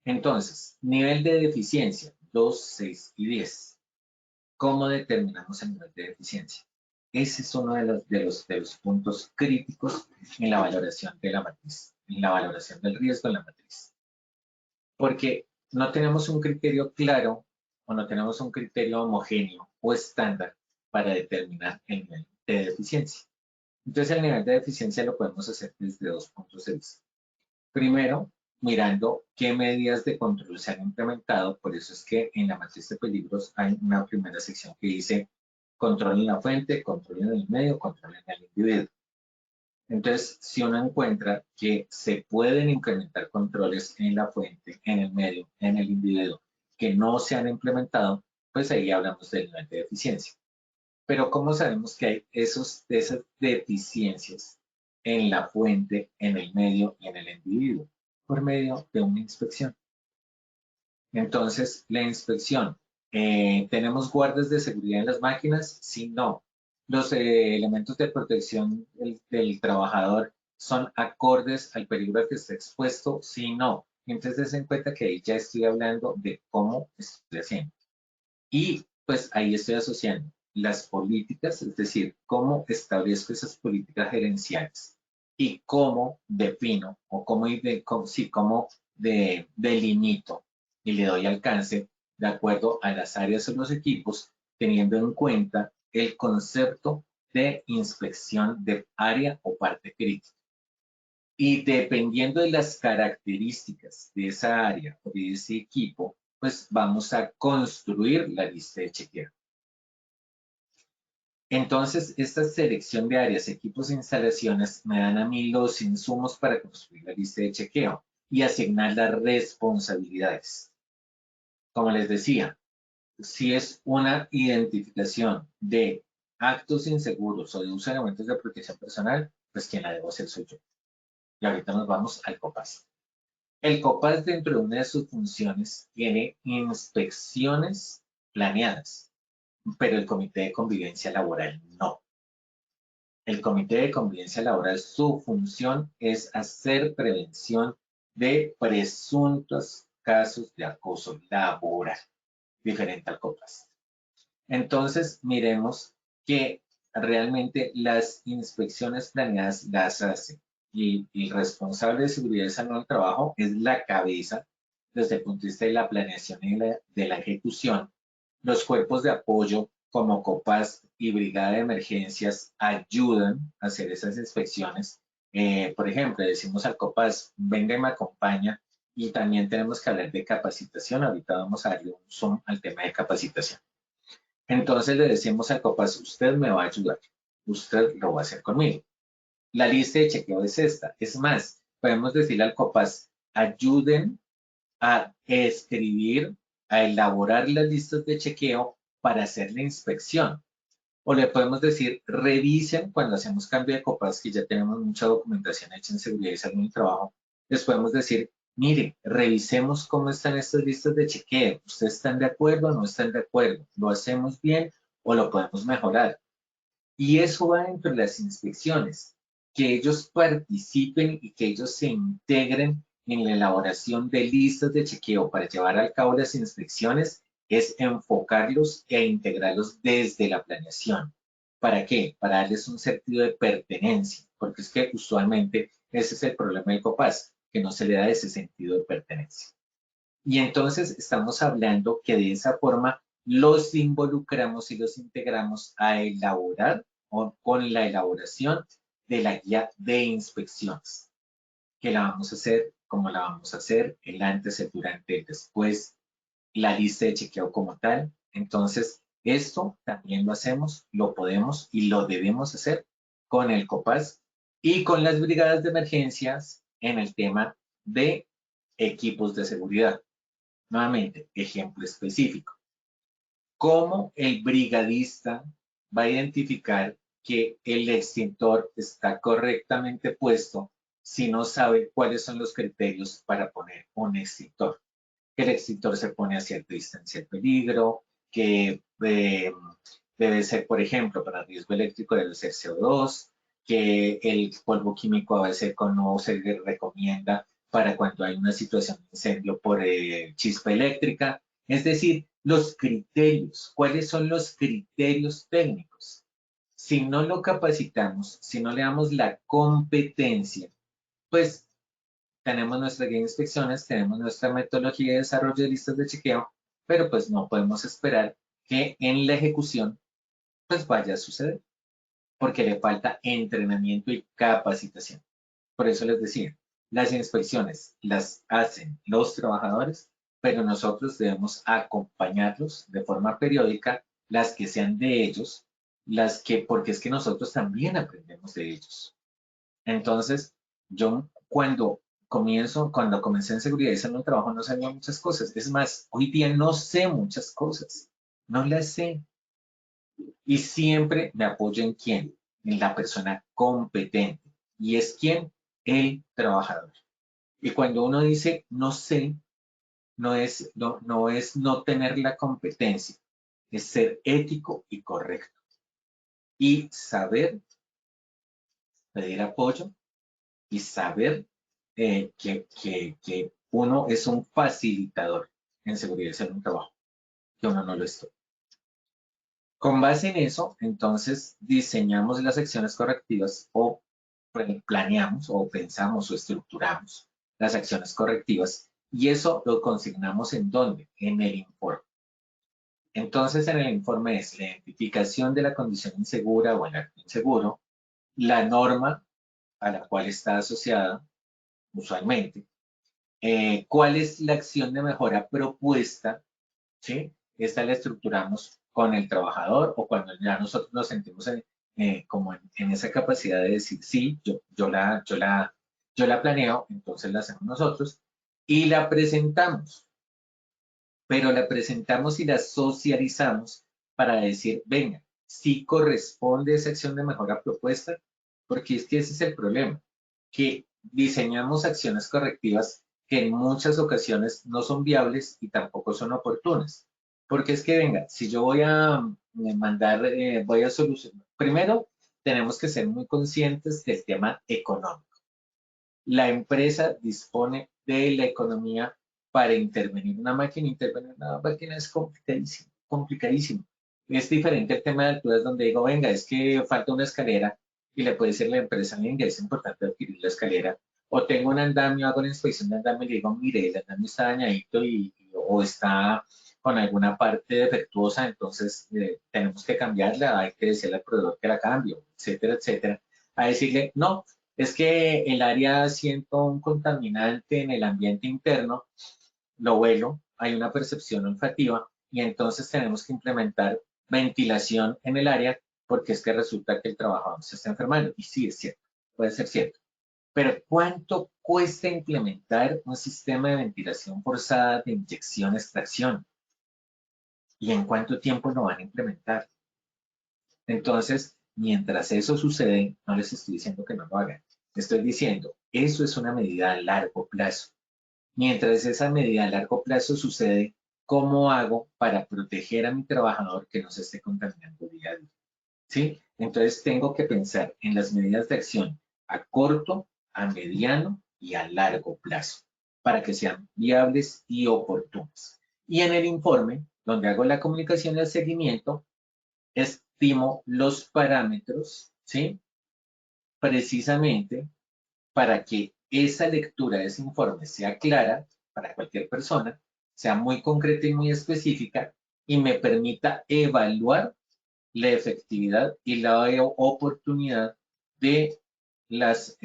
Entonces, nivel de deficiencia, 2, 6 y 10. ¿Cómo determinamos el nivel de deficiencia? Ese es uno de los puntos críticos en la valoración de la matriz, en la valoración del riesgo en la matriz. Porque no tenemos un criterio claro o no tenemos un criterio homogéneo o estándar para determinar el nivel de deficiencia. Entonces, el nivel de deficiencia lo podemos hacer desde dos puntos de vista. Primero, mirando qué medidas de control se han implementado. Por eso es que en la matriz de peligros hay una primera sección que dice control en la fuente, control en el medio, control en el individuo. Entonces, si uno encuentra que se pueden incrementar controles en la fuente, en el medio, en el individuo, que no se han implementado, pues ahí hablamos del nivel de deficiencia. Pero ¿cómo sabemos que hay esas deficiencias en la fuente, en el medio y en el individuo? Por medio de una inspección. Entonces, la inspección, ¿tenemos guardas de seguridad en las máquinas? Sí, no. Los elementos de protección del trabajador son acordes al peligro al que está expuesto, sí, no. Entonces, den en cuenta que ahí ya estoy hablando de cómo estoy haciendo. Y pues ahí estoy asociando las políticas, es decir, cómo establezco esas políticas gerenciales y cómo defino o cómo delimito y le doy alcance de acuerdo a las áreas o los equipos, teniendo en cuenta el concepto de inspección de área o parte crítica. Y dependiendo de las características de esa área o de ese equipo, pues vamos a construir la lista de chequeo. Entonces, esta selección de áreas, equipos e instalaciones me dan a mí los insumos para construir la lista de chequeo y asignar las responsabilidades. Como les decía, si es una identificación de actos inseguros o de uso de elementos de protección personal, pues quien la debo hacer soy yo. Y ahorita nos vamos al COPAS. El COPAS, dentro de una de sus funciones, tiene inspecciones planeadas, pero el Comité de Convivencia Laboral no. El Comité de Convivencia Laboral, su función es hacer prevención de presuntos casos de acoso laboral, diferente al COPAS. Entonces, miremos que realmente las inspecciones planeadas las hace y el responsable de seguridad y salud del trabajo es la cabeza desde el punto de vista de la planeación y de la ejecución. Los cuerpos de apoyo como COPAS y Brigada de Emergencias ayudan a hacer esas inspecciones. Por ejemplo, decimos al COPAS, venga y me acompaña, y también tenemos que hablar de capacitación. Ahorita vamos a darle un zoom al tema de capacitación. Entonces le decimos al COPAS, usted me va a ayudar, usted lo va a hacer conmigo. La lista de chequeo es esta. Es más, podemos decirle al COPAS, ayuden a escribir, a elaborar las listas de chequeo para hacer la inspección. O le podemos decir, revisen cuando hacemos cambio de COPAS, que ya tenemos mucha documentación hecha en seguridad y salud en el trabajo. Les podemos decir, mire, revisemos cómo están estas listas de chequeo. ¿Ustedes están de acuerdo o no están de acuerdo? ¿Lo hacemos bien o lo podemos mejorar? Y eso va dentro de las inspecciones, que ellos participen y que ellos se integren en la elaboración de listas de chequeo para llevar a cabo las inspecciones, es enfocarlos e integrarlos desde la planeación. ¿Para qué? Para darles un sentido de pertenencia, porque es que usualmente ese es el problema del COPAS, que no se le da ese sentido de pertenencia. Y entonces estamos hablando que de esa forma los involucramos y los integramos a elaborar o con la elaboración de la guía de inspecciones, que la vamos a hacer, cómo la vamos a hacer, el antes, el durante, el después, la lista de chequeo como tal. Entonces, esto también lo hacemos, lo podemos y lo debemos hacer con el COPAS y con las brigadas de emergencias en el tema de equipos de seguridad. Nuevamente, ejemplo específico. ¿Cómo el brigadista va a identificar que el extintor está correctamente puesto si no sabe cuáles son los criterios para poner un extintor. Que el extintor se pone a cierta distancia del peligro, que debe ser, por ejemplo, para riesgo eléctrico debe ser CO2, que el polvo químico a veces no se recomienda para cuando hay una situación de incendio por chispa eléctrica. Es decir, los criterios, ¿cuáles son los criterios técnicos? Si no lo capacitamos, si no le damos la competencia, pues tenemos nuestra guía de inspecciones, tenemos nuestra metodología de desarrollo de listas de chequeo, pero pues no podemos esperar que en la ejecución pues vaya a suceder, porque le falta entrenamiento y capacitación. Por eso les decía, las inspecciones las hacen los trabajadores, pero nosotros debemos acompañarlos de forma periódica, las que sean de ellos, porque es que nosotros también aprendemos de ellos. Entonces, yo cuando comencé en seguridad y salud en el trabajo no sabía muchas cosas. Es más, hoy día no sé muchas cosas, no las sé. Y siempre me apoyo en quién, en la persona competente. ¿Y es quién? El trabajador. Y cuando uno dice no sé, no es no tener la competencia, es ser ético y correcto. Y saber pedir apoyo y saber que uno es un facilitador en seguridad y salud en un trabajo, que uno no lo es todo. Con base en eso, entonces diseñamos las acciones correctivas o planeamos o pensamos o estructuramos las acciones correctivas y eso lo consignamos ¿en dónde? En el informe. Entonces, en el informe es la identificación de la condición insegura o el acto inseguro, la norma a la cual está asociada usualmente, cuál es la acción de mejora propuesta, ¿sí? Esta la estructuramos con el trabajador o cuando ya nosotros nos sentimos como en esa capacidad de decir, sí, yo la planeo, entonces la hacemos nosotros y la presentamos. Pero la presentamos y la socializamos para decir, venga, sí corresponde esa acción de mejora propuesta, porque es que ese es el problema, que diseñamos acciones correctivas que en muchas ocasiones no son viables y tampoco son oportunas. Porque es que, venga, si yo voy a voy a solucionar, primero tenemos que ser muy conscientes del tema económico. La empresa dispone de la economía para intervenir una máquina. Intervenir una máquina es complicadísimo, complicadísimo. Es diferente el tema de alturas donde digo, venga, es que falta una escalera y le puede decir la empresa, venga, es importante adquirir la escalera. O tengo un andamio, hago la inspección de andamio y le digo, mire, el andamio está dañadito o está con alguna parte defectuosa, entonces tenemos que cambiarla, hay que decirle al proveedor que la cambie, etcétera, etcétera. A decirle, no, es que el área siento un contaminante en el ambiente interno, lo huelo, hay una percepción olfativa y entonces tenemos que implementar ventilación en el área porque es que resulta que el trabajador se está enfermando. Y sí, es cierto, puede ser cierto. Pero ¿cuánto cuesta implementar un sistema de ventilación forzada de inyección-extracción? ¿Y en cuánto tiempo lo van a implementar? Entonces, mientras eso sucede, no les estoy diciendo que no lo hagan. Estoy diciendo, eso es una medida a largo plazo. Mientras esa medida a largo plazo sucede, ¿cómo hago para proteger a mi trabajador que no se esté contaminando día a día? ¿Sí? Entonces tengo que pensar en las medidas de acción a corto, a mediano y a largo plazo para que sean viables y oportunas. Y en el informe, donde hago la comunicación y el seguimiento, estimo los parámetros, ¿sí? Precisamente para que esa lectura de ese informe sea clara para cualquier persona, sea muy concreta y muy específica y me permita evaluar la efectividad y la oportunidad de las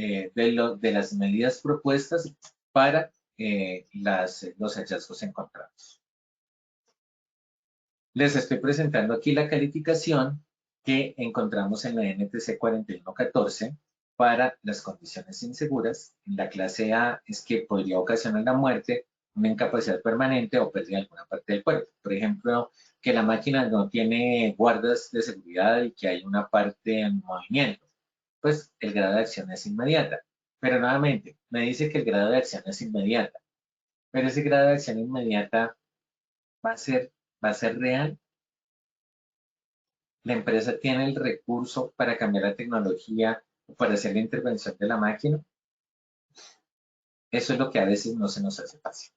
medidas propuestas para los hallazgos encontrados. Les estoy presentando aquí la calificación que encontramos en la NTC 4114 para las condiciones inseguras. En la clase A es que podría ocasionar la muerte, una incapacidad permanente o pérdida de alguna parte del cuerpo. Por ejemplo, que la máquina no tiene guardas de seguridad y que hay una parte en movimiento, pues el grado de acción es inmediata. Pero nuevamente, me dice que el grado de acción es inmediata, pero ese grado de acción inmediata va a ser real. La empresa tiene el recurso para cambiar la tecnología o para hacer la intervención de la máquina. Eso es lo que a veces no se nos hace fácil.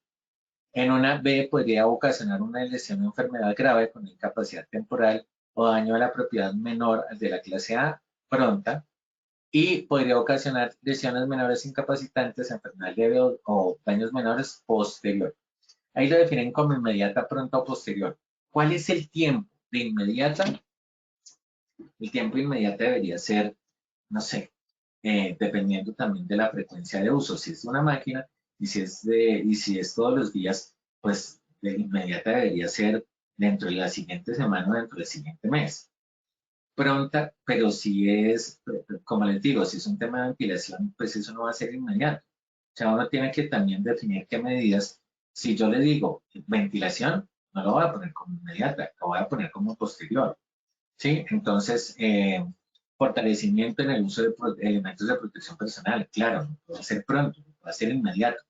En una B podría ocasionar una lesión o enfermedad grave con incapacidad temporal o daño a la propiedad menor de la clase A pronta, y podría ocasionar lesiones menores incapacitantes, enfermedad leve o daños menores posterior. Ahí lo definen como inmediata, pronta o posterior. ¿Cuál es el tiempo de inmediata? El tiempo inmediato debería ser, no sé, dependiendo también de la frecuencia de uso. Si es de una máquina y si es todos los días, pues de inmediata debería ser dentro de la siguiente semana o dentro del siguiente mes. Pronta, pero si es, como les digo, si es un tema de ventilación, pues eso no va a ser inmediato. O sea, uno tiene que también definir qué medidas. Si yo le digo ventilación, no lo voy a poner como inmediata, lo voy a poner como posterior. ¿Sí? Entonces, fortalecimiento en el uso de elementos de protección personal, claro, no va a ser pronto, va a ser inmediato,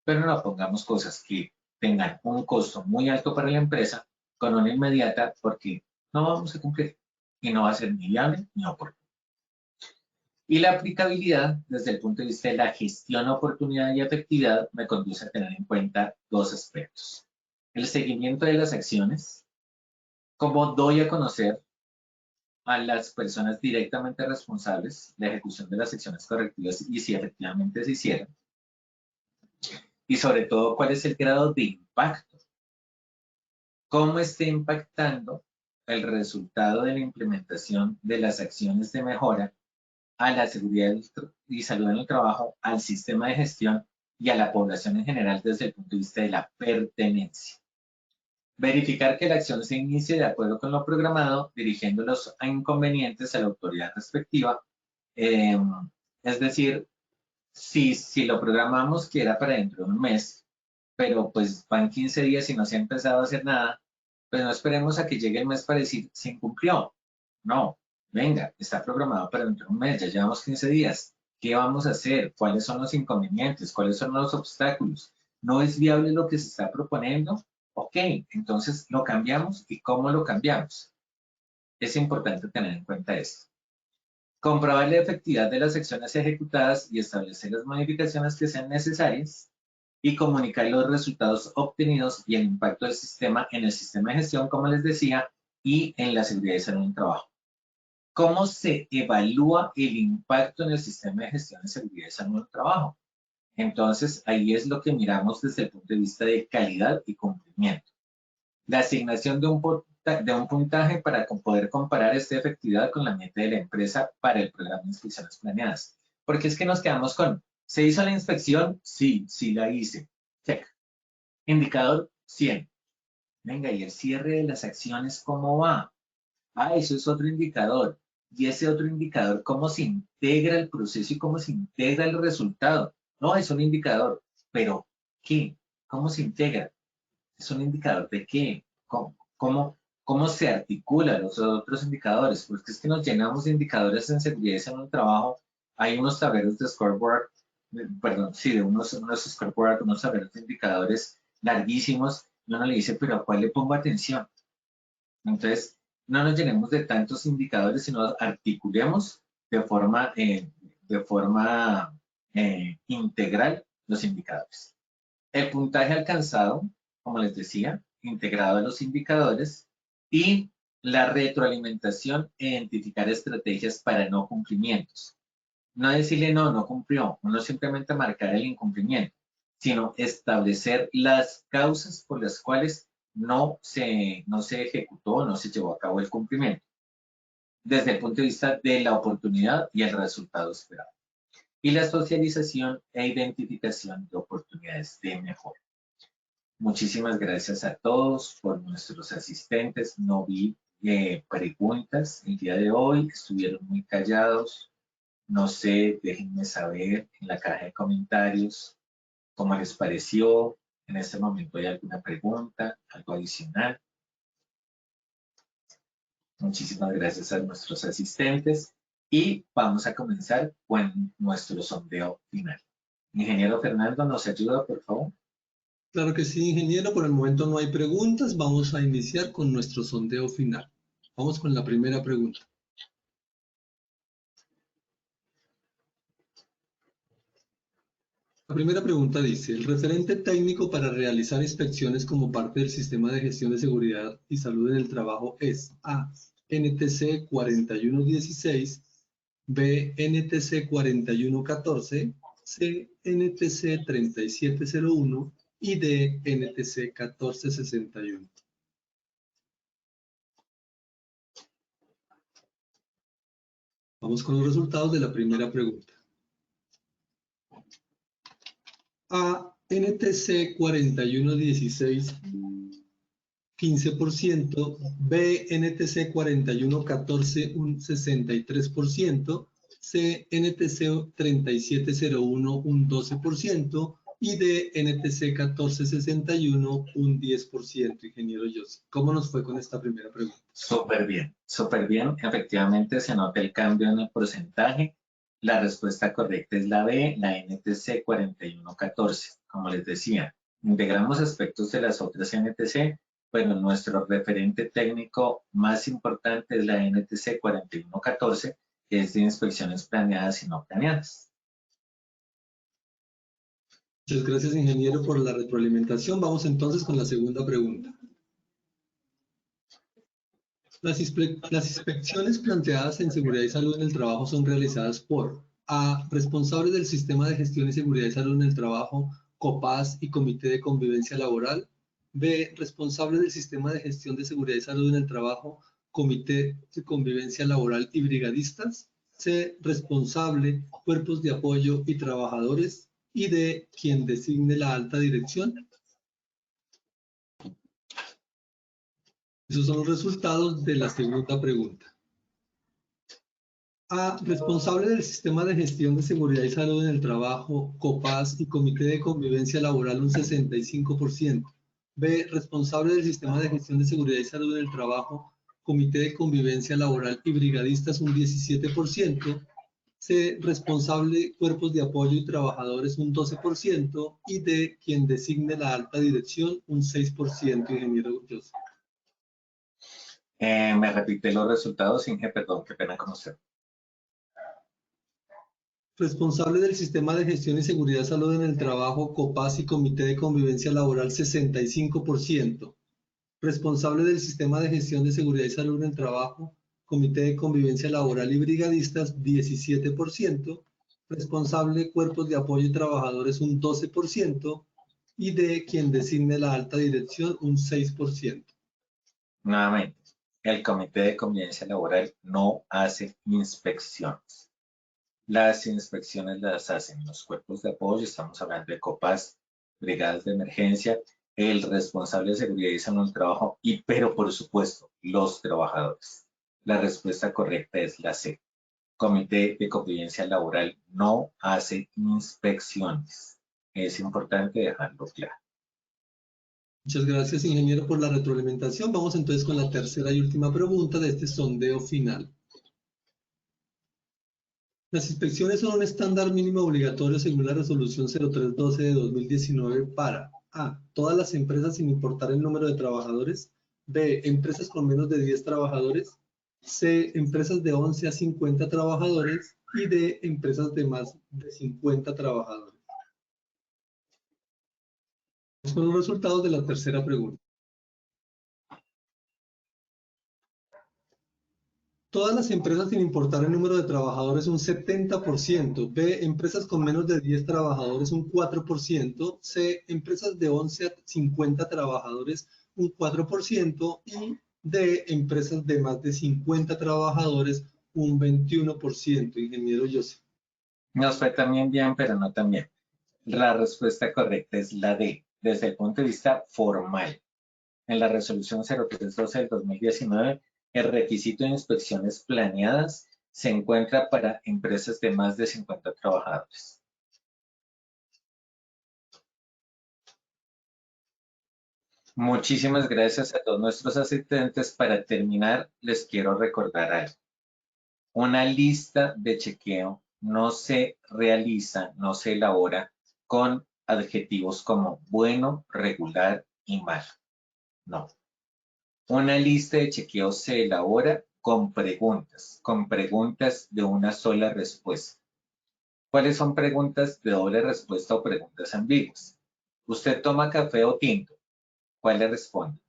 pero no pongamos cosas que tengan un costo muy alto para la empresa con una inmediata, porque no vamos a cumplir y no va a ser ni viable ni oportuno. Y la aplicabilidad desde el punto de vista de la gestión, oportunidad y efectividad me conduce a tener en cuenta dos aspectos. El seguimiento de las acciones, cómo doy a conocer a las personas directamente responsables de ejecución de las acciones correctivas y si efectivamente se hicieron. Y sobre todo, ¿cuál es el grado de impacto? ¿Cómo está impactando el resultado de la implementación de las acciones de mejora a la seguridad y salud en el trabajo, al sistema de gestión y a la población en general desde el punto de vista de la pertenencia? Verificar que la acción se inicie de acuerdo con lo programado, dirigiendo los inconvenientes a la autoridad respectiva. Es decir, si lo programamos que era para dentro de un mes, pero pues van 15 días y no se ha empezado a hacer nada, pues no esperemos a que llegue el mes para decir, se incumplió. No, venga, está programado para dentro de un mes, ya llevamos 15 días. ¿Qué vamos a hacer? ¿Cuáles son los inconvenientes? ¿Cuáles son los obstáculos? ¿No es viable lo que se está proponiendo? Ok, entonces lo cambiamos. ¿Y cómo lo cambiamos? Es importante tener en cuenta esto. Comprobar la efectividad de las acciones ejecutadas y establecer las modificaciones que sean necesarias y comunicar los resultados obtenidos y el impacto del sistema en el sistema de gestión, como les decía, y en la seguridad y salud en el trabajo. ¿Cómo se evalúa el impacto en el sistema de gestión de seguridad y salud en el trabajo? Entonces, ahí es lo que miramos desde el punto de vista de calidad y cumplimiento. La asignación de un puntaje para poder comparar esta efectividad con la meta de la empresa para el programa de inspecciones planeadas. Porque es que nos quedamos con, ¿se hizo la inspección? Sí, sí la hice. Check. Indicador 100. Venga, ¿y el cierre de las acciones cómo va? Ah, eso es otro indicador. Y ese otro indicador, ¿cómo se integra el proceso y cómo se integra el resultado? No, es un indicador. ¿Pero qué? ¿Cómo se integra? ¿Es un indicador de qué? ¿Cómo se articulan los otros indicadores? Porque es que nos llenamos de indicadores en seguridad en un trabajo. Hay unos tableros de scoreboard, perdón, sí, de unos scoreboard, unos tableros de indicadores larguísimos. Y uno le dice, pero ¿a cuál le pongo atención? Entonces, no nos llenemos de tantos indicadores, sino articulemos de forma integral los indicadores. El puntaje alcanzado, como les decía, integrado a los indicadores, y la retroalimentación e identificar estrategias para no cumplimientos. No decirle no cumplió, no simplemente marcar el incumplimiento, sino establecer las causas por las cuales no se ejecutó, no se llevó a cabo el cumplimiento, desde el punto de vista de la oportunidad y el resultado esperado. Y la socialización e identificación de oportunidades de mejora. Muchísimas gracias a todos por nuestros asistentes. No vi preguntas el día de hoy, estuvieron muy callados. No sé, déjenme saber en la caja de comentarios cómo les pareció. En este momento hay alguna pregunta, algo adicional. Muchísimas gracias a nuestros asistentes y vamos a comenzar con nuestro sondeo final. Ingeniero Fernando, ¿nos ayuda, por favor? Claro que sí, ingeniero. Por el momento no hay preguntas. Vamos a iniciar con nuestro sondeo final. Vamos con la primera pregunta. La primera pregunta dice, el referente técnico para realizar inspecciones como parte del sistema de gestión de seguridad y salud en el trabajo es A, NTC 4116, B, NTC 4114, C, NTC 3701 y D, NTC 1461. Vamos con los resultados de la primera pregunta. A, NTC 4116, 15%, B, NTC 4114, un 63%, C, NTC 3701, un 12%, y D, NTC 1461, un 10%, ingeniero Joseph. ¿Cómo nos fue con esta primera pregunta? Súper bien, súper bien. Efectivamente se nota el cambio en el porcentaje. La respuesta correcta es la B, la NTC 4114. Como les decía, integramos aspectos de las otras NTC, pero nuestro referente técnico más importante es la NTC 4114, que es de inspecciones planeadas y no planeadas. Muchas gracias, ingeniero, por la retroalimentación. Vamos entonces con la segunda pregunta. Las inspecciones planteadas en seguridad y salud en el trabajo son realizadas por A, responsables del sistema de gestión y seguridad y salud en el trabajo, COPAS y Comité de Convivencia Laboral. B, responsables del sistema de gestión de seguridad y salud en el trabajo, Comité de Convivencia Laboral y brigadistas. C, responsable, cuerpos de apoyo y trabajadores. Y D, quien designe la alta dirección. Esos son los resultados de la segunda pregunta. A, responsable del sistema de gestión de seguridad y salud en el trabajo, COPAS y Comité de Convivencia Laboral, un 65%. B, responsable del sistema de gestión de seguridad y salud en el trabajo, Comité de Convivencia Laboral y brigadistas, un 17%. C, responsable cuerpos de apoyo y trabajadores, un 12%. Y D, quien designe la alta dirección, un 6%, ingeniero Joseph. Me repite los resultados, Inge, perdón, qué pena con usted. Responsable del sistema de gestión y seguridad y salud en el trabajo, COPAS y Comité de Convivencia Laboral, 65%. Responsable del sistema de gestión de seguridad y salud en el trabajo, Comité de Convivencia Laboral y brigadistas, 17%. Responsable cuerpos de apoyo y trabajadores, un 12%. Y de quien designe la alta dirección, un 6%. Nuevamente, el Comité de Convivencia Laboral no hace inspecciones. Las inspecciones las hacen los cuerpos de apoyo, estamos hablando de COPAS, brigadas de emergencia, el responsable de seguridad y salud en el trabajo, pero por supuesto, los trabajadores. La respuesta correcta es la C. Comité de Convivencia Laboral no hace inspecciones. Es importante dejarlo claro. Muchas gracias, ingeniero, por la retroalimentación. Vamos entonces con la tercera y última pregunta de este sondeo final. Las inspecciones son un estándar mínimo obligatorio según la resolución 0312 de 2019 para A, todas las empresas sin importar el número de trabajadores. B, empresas con menos de 10 trabajadores. C, empresas de 11 a 50 trabajadores. Y D, empresas de más de 50 trabajadores. Vamos con los resultados de la tercera pregunta. Todas las empresas sin importar el número de trabajadores, un 70%. B, empresas con menos de 10 trabajadores, un 4%. C, empresas de 11 a 50 trabajadores, un 4%. Y D, empresas de más de 50 trabajadores, un 21%. Ingeniero Joseph. Nos fue también bien, pero no tan bien. La respuesta correcta es la D, desde el punto de vista formal. En la resolución 0312 del 2019, el requisito de inspecciones planeadas se encuentra para empresas de más de 50 trabajadores. Muchísimas gracias a todos nuestros asistentes. Para terminar, les quiero recordar algo. Una lista de chequeo no se realiza, no se elabora con adjetivos como bueno, regular y mal. No. Una lista de chequeo se elabora con preguntas de una sola respuesta. ¿Cuáles son preguntas de doble respuesta o preguntas ambiguas? ¿Usted toma café o tinto? ¿Cuál le responde?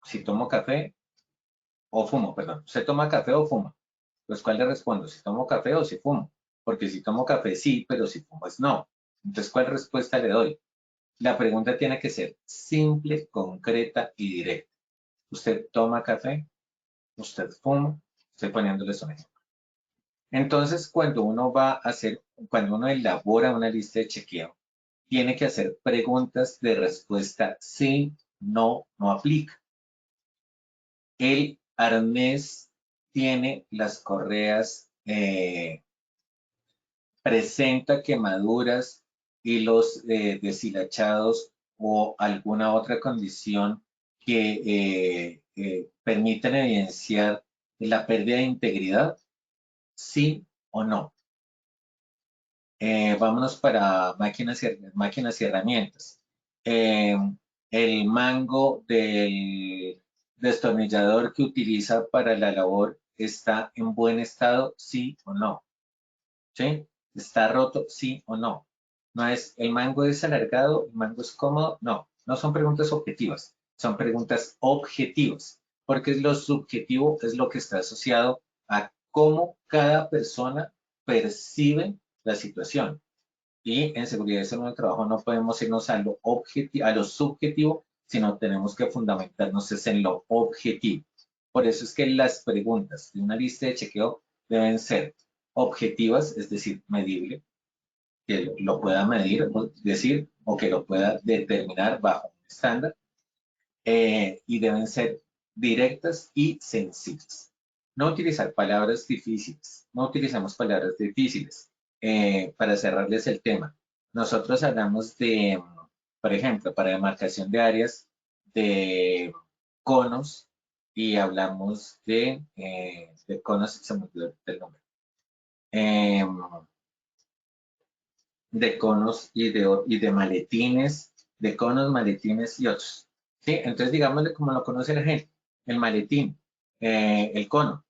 Si tomo café o fumo, perdón. ¿Usted toma café o fuma? Pues ¿cuál le respondo? Si tomo café o si fumo. Porque si tomo café sí, pero si fumo es no. Entonces, ¿cuál respuesta le doy? La pregunta tiene que ser simple, concreta y directa. ¿Usted toma café? ¿Usted fuma? Estoy poniéndoles un ejemplo. Entonces, cuando uno elabora una lista de chequeo, tiene que hacer preguntas de respuesta sí, no, no aplica. El arnés tiene las correas, presenta quemaduras, hilos deshilachados o alguna otra condición que permitan evidenciar la pérdida de integridad, sí o no. Vámonos para máquinas y herramientas. El mango del destornillador que utiliza para la labor está en buen estado, sí o no. ¿Sí? ¿Está roto, sí o no? No es el mango es alargado, el mango es cómodo, no. No son preguntas objetivas, son preguntas objetivas, porque lo subjetivo es lo que está asociado a cómo cada persona percibe la situación. Y en seguridad y salud en el trabajo no podemos irnos a lo subjetivo, sino tenemos que fundamentarnos en lo objetivo. Por eso es que las preguntas de una lista de chequeo deben ser objetivas, es decir, medible, que lo pueda medir, decir, o que lo pueda determinar bajo un estándar, y deben ser directas y sencillas. No utilizar palabras difíciles, no utilizamos palabras difíciles. Para cerrarles el tema, nosotros hablamos de, por ejemplo, para demarcación de áreas, de conos, y hablamos de conos, se me olvidó el nombre, de conos y de maletines, de conos, maletines y otros. ¿Sí? Entonces, digámosle como lo conoce la gente, el maletín, el cono,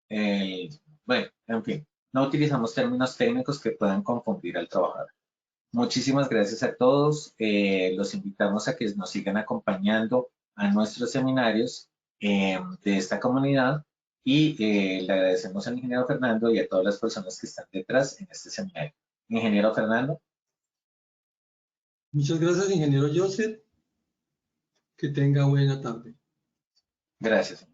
bueno, en fin, no utilizamos términos técnicos que puedan confundir al trabajador. Muchísimas gracias a todos. Los invitamos a que nos sigan acompañando a nuestros seminarios de esta comunidad y le agradecemos al ingeniero Fernando y a todas las personas que están detrás en este seminario. Ingeniero Fernando. Muchas gracias, ingeniero Joseph. Que tenga buena tarde. Gracias.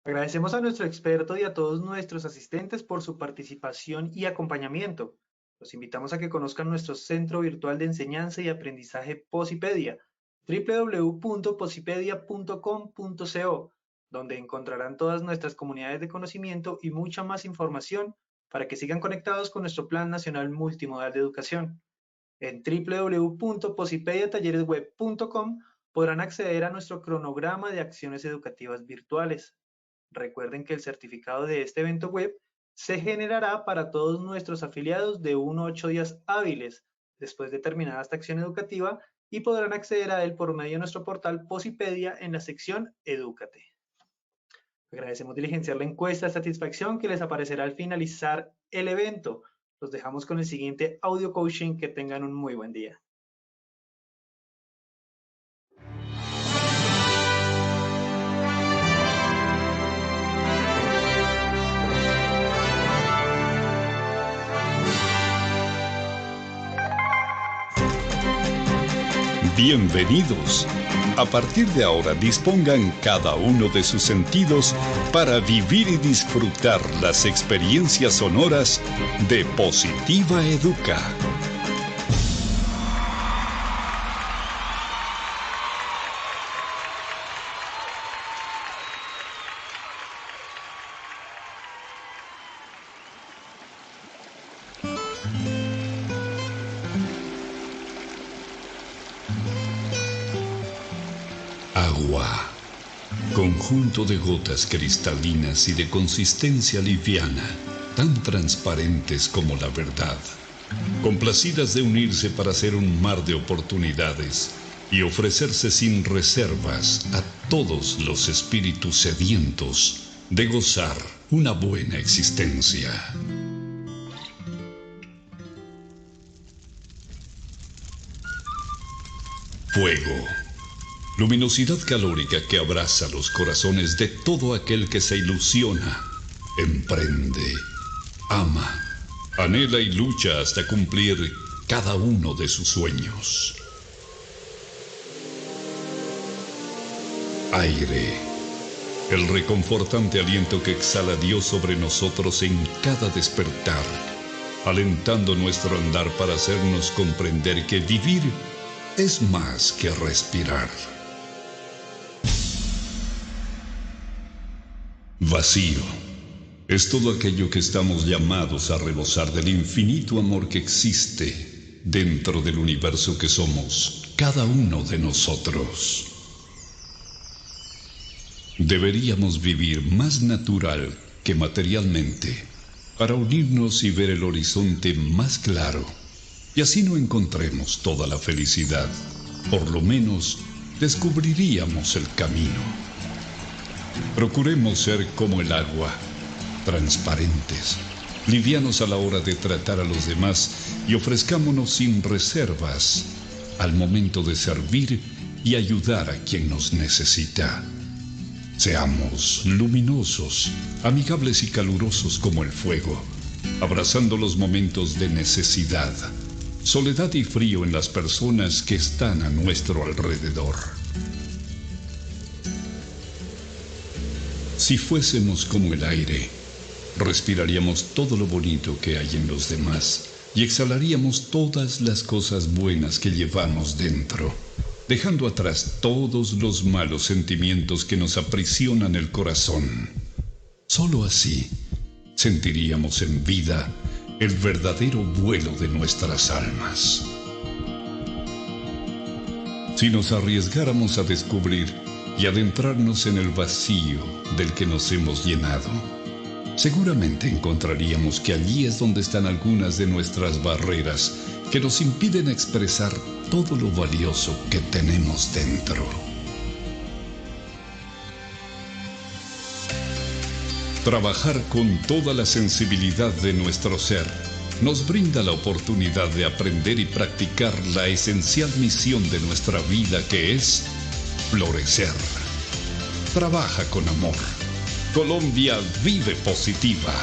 Agradecemos a nuestro experto y a todos nuestros asistentes por su participación y acompañamiento. Los invitamos a que conozcan nuestro Centro Virtual de Enseñanza y Aprendizaje Posipedia, www.posipedia.com.co, donde encontrarán todas nuestras comunidades de conocimiento y mucha más información para que sigan conectados con nuestro Plan Nacional Multimodal de Educación. En www.posipediatalleresweb.com podrán acceder a nuestro cronograma de acciones educativas virtuales. Recuerden que el certificado de este evento web se generará para todos nuestros afiliados de 1 a 8 días hábiles después de terminada esta acción educativa y podrán acceder a él por medio de nuestro portal Posipedia en la sección Edúcate. Agradecemos diligenciar la encuesta de satisfacción que les aparecerá al finalizar el evento. Los dejamos con el siguiente audio coaching. Que tengan un muy buen día. Bienvenidos. A partir de ahora dispongan cada uno de sus sentidos para vivir y disfrutar las experiencias sonoras de Positiva Educa. Agua. Conjunto de gotas cristalinas y de consistencia liviana, tan transparentes como la verdad, complacidas de unirse para hacer un mar de oportunidades y ofrecerse sin reservas a todos los espíritus sedientos de gozar una buena existencia. Fuego. Luminosidad calórica que abraza los corazones de todo aquel que se ilusiona, emprende, ama, anhela y lucha hasta cumplir cada uno de sus sueños. Aire. El reconfortante aliento que exhala Dios sobre nosotros en cada despertar, alentando nuestro andar para hacernos comprender que vivir es más que respirar. Vacío. Es todo aquello que estamos llamados a rebosar del infinito amor que existe dentro del universo que somos cada uno de nosotros. Deberíamos vivir más natural que materialmente para unirnos y ver el horizonte más claro, y así no encontremos toda la felicidad. Por lo menos descubriríamos el camino. Procuremos ser como el agua, transparentes, livianos a la hora de tratar a los demás y ofrezcámonos sin reservas al momento de servir y ayudar a quien nos necesita. Seamos luminosos, amigables y calurosos como el fuego, abrazando los momentos de necesidad, soledad y frío en las personas que están a nuestro alrededor. Si fuésemos como el aire, respiraríamos todo lo bonito que hay en los demás y exhalaríamos todas las cosas buenas que llevamos dentro, dejando atrás todos los malos sentimientos que nos aprisionan el corazón. Solo así sentiríamos en vida el verdadero vuelo de nuestras almas. Si nos arriesgáramos a descubrir y adentrarnos en el vacío del que nos hemos llenado, seguramente encontraríamos que allí es donde están algunas de nuestras barreras que nos impiden expresar todo lo valioso que tenemos dentro. Trabajar con toda la sensibilidad de nuestro ser nos brinda la oportunidad de aprender y practicar la esencial misión de nuestra vida, que es florecer. Trabaja con amor. Colombia vive positiva.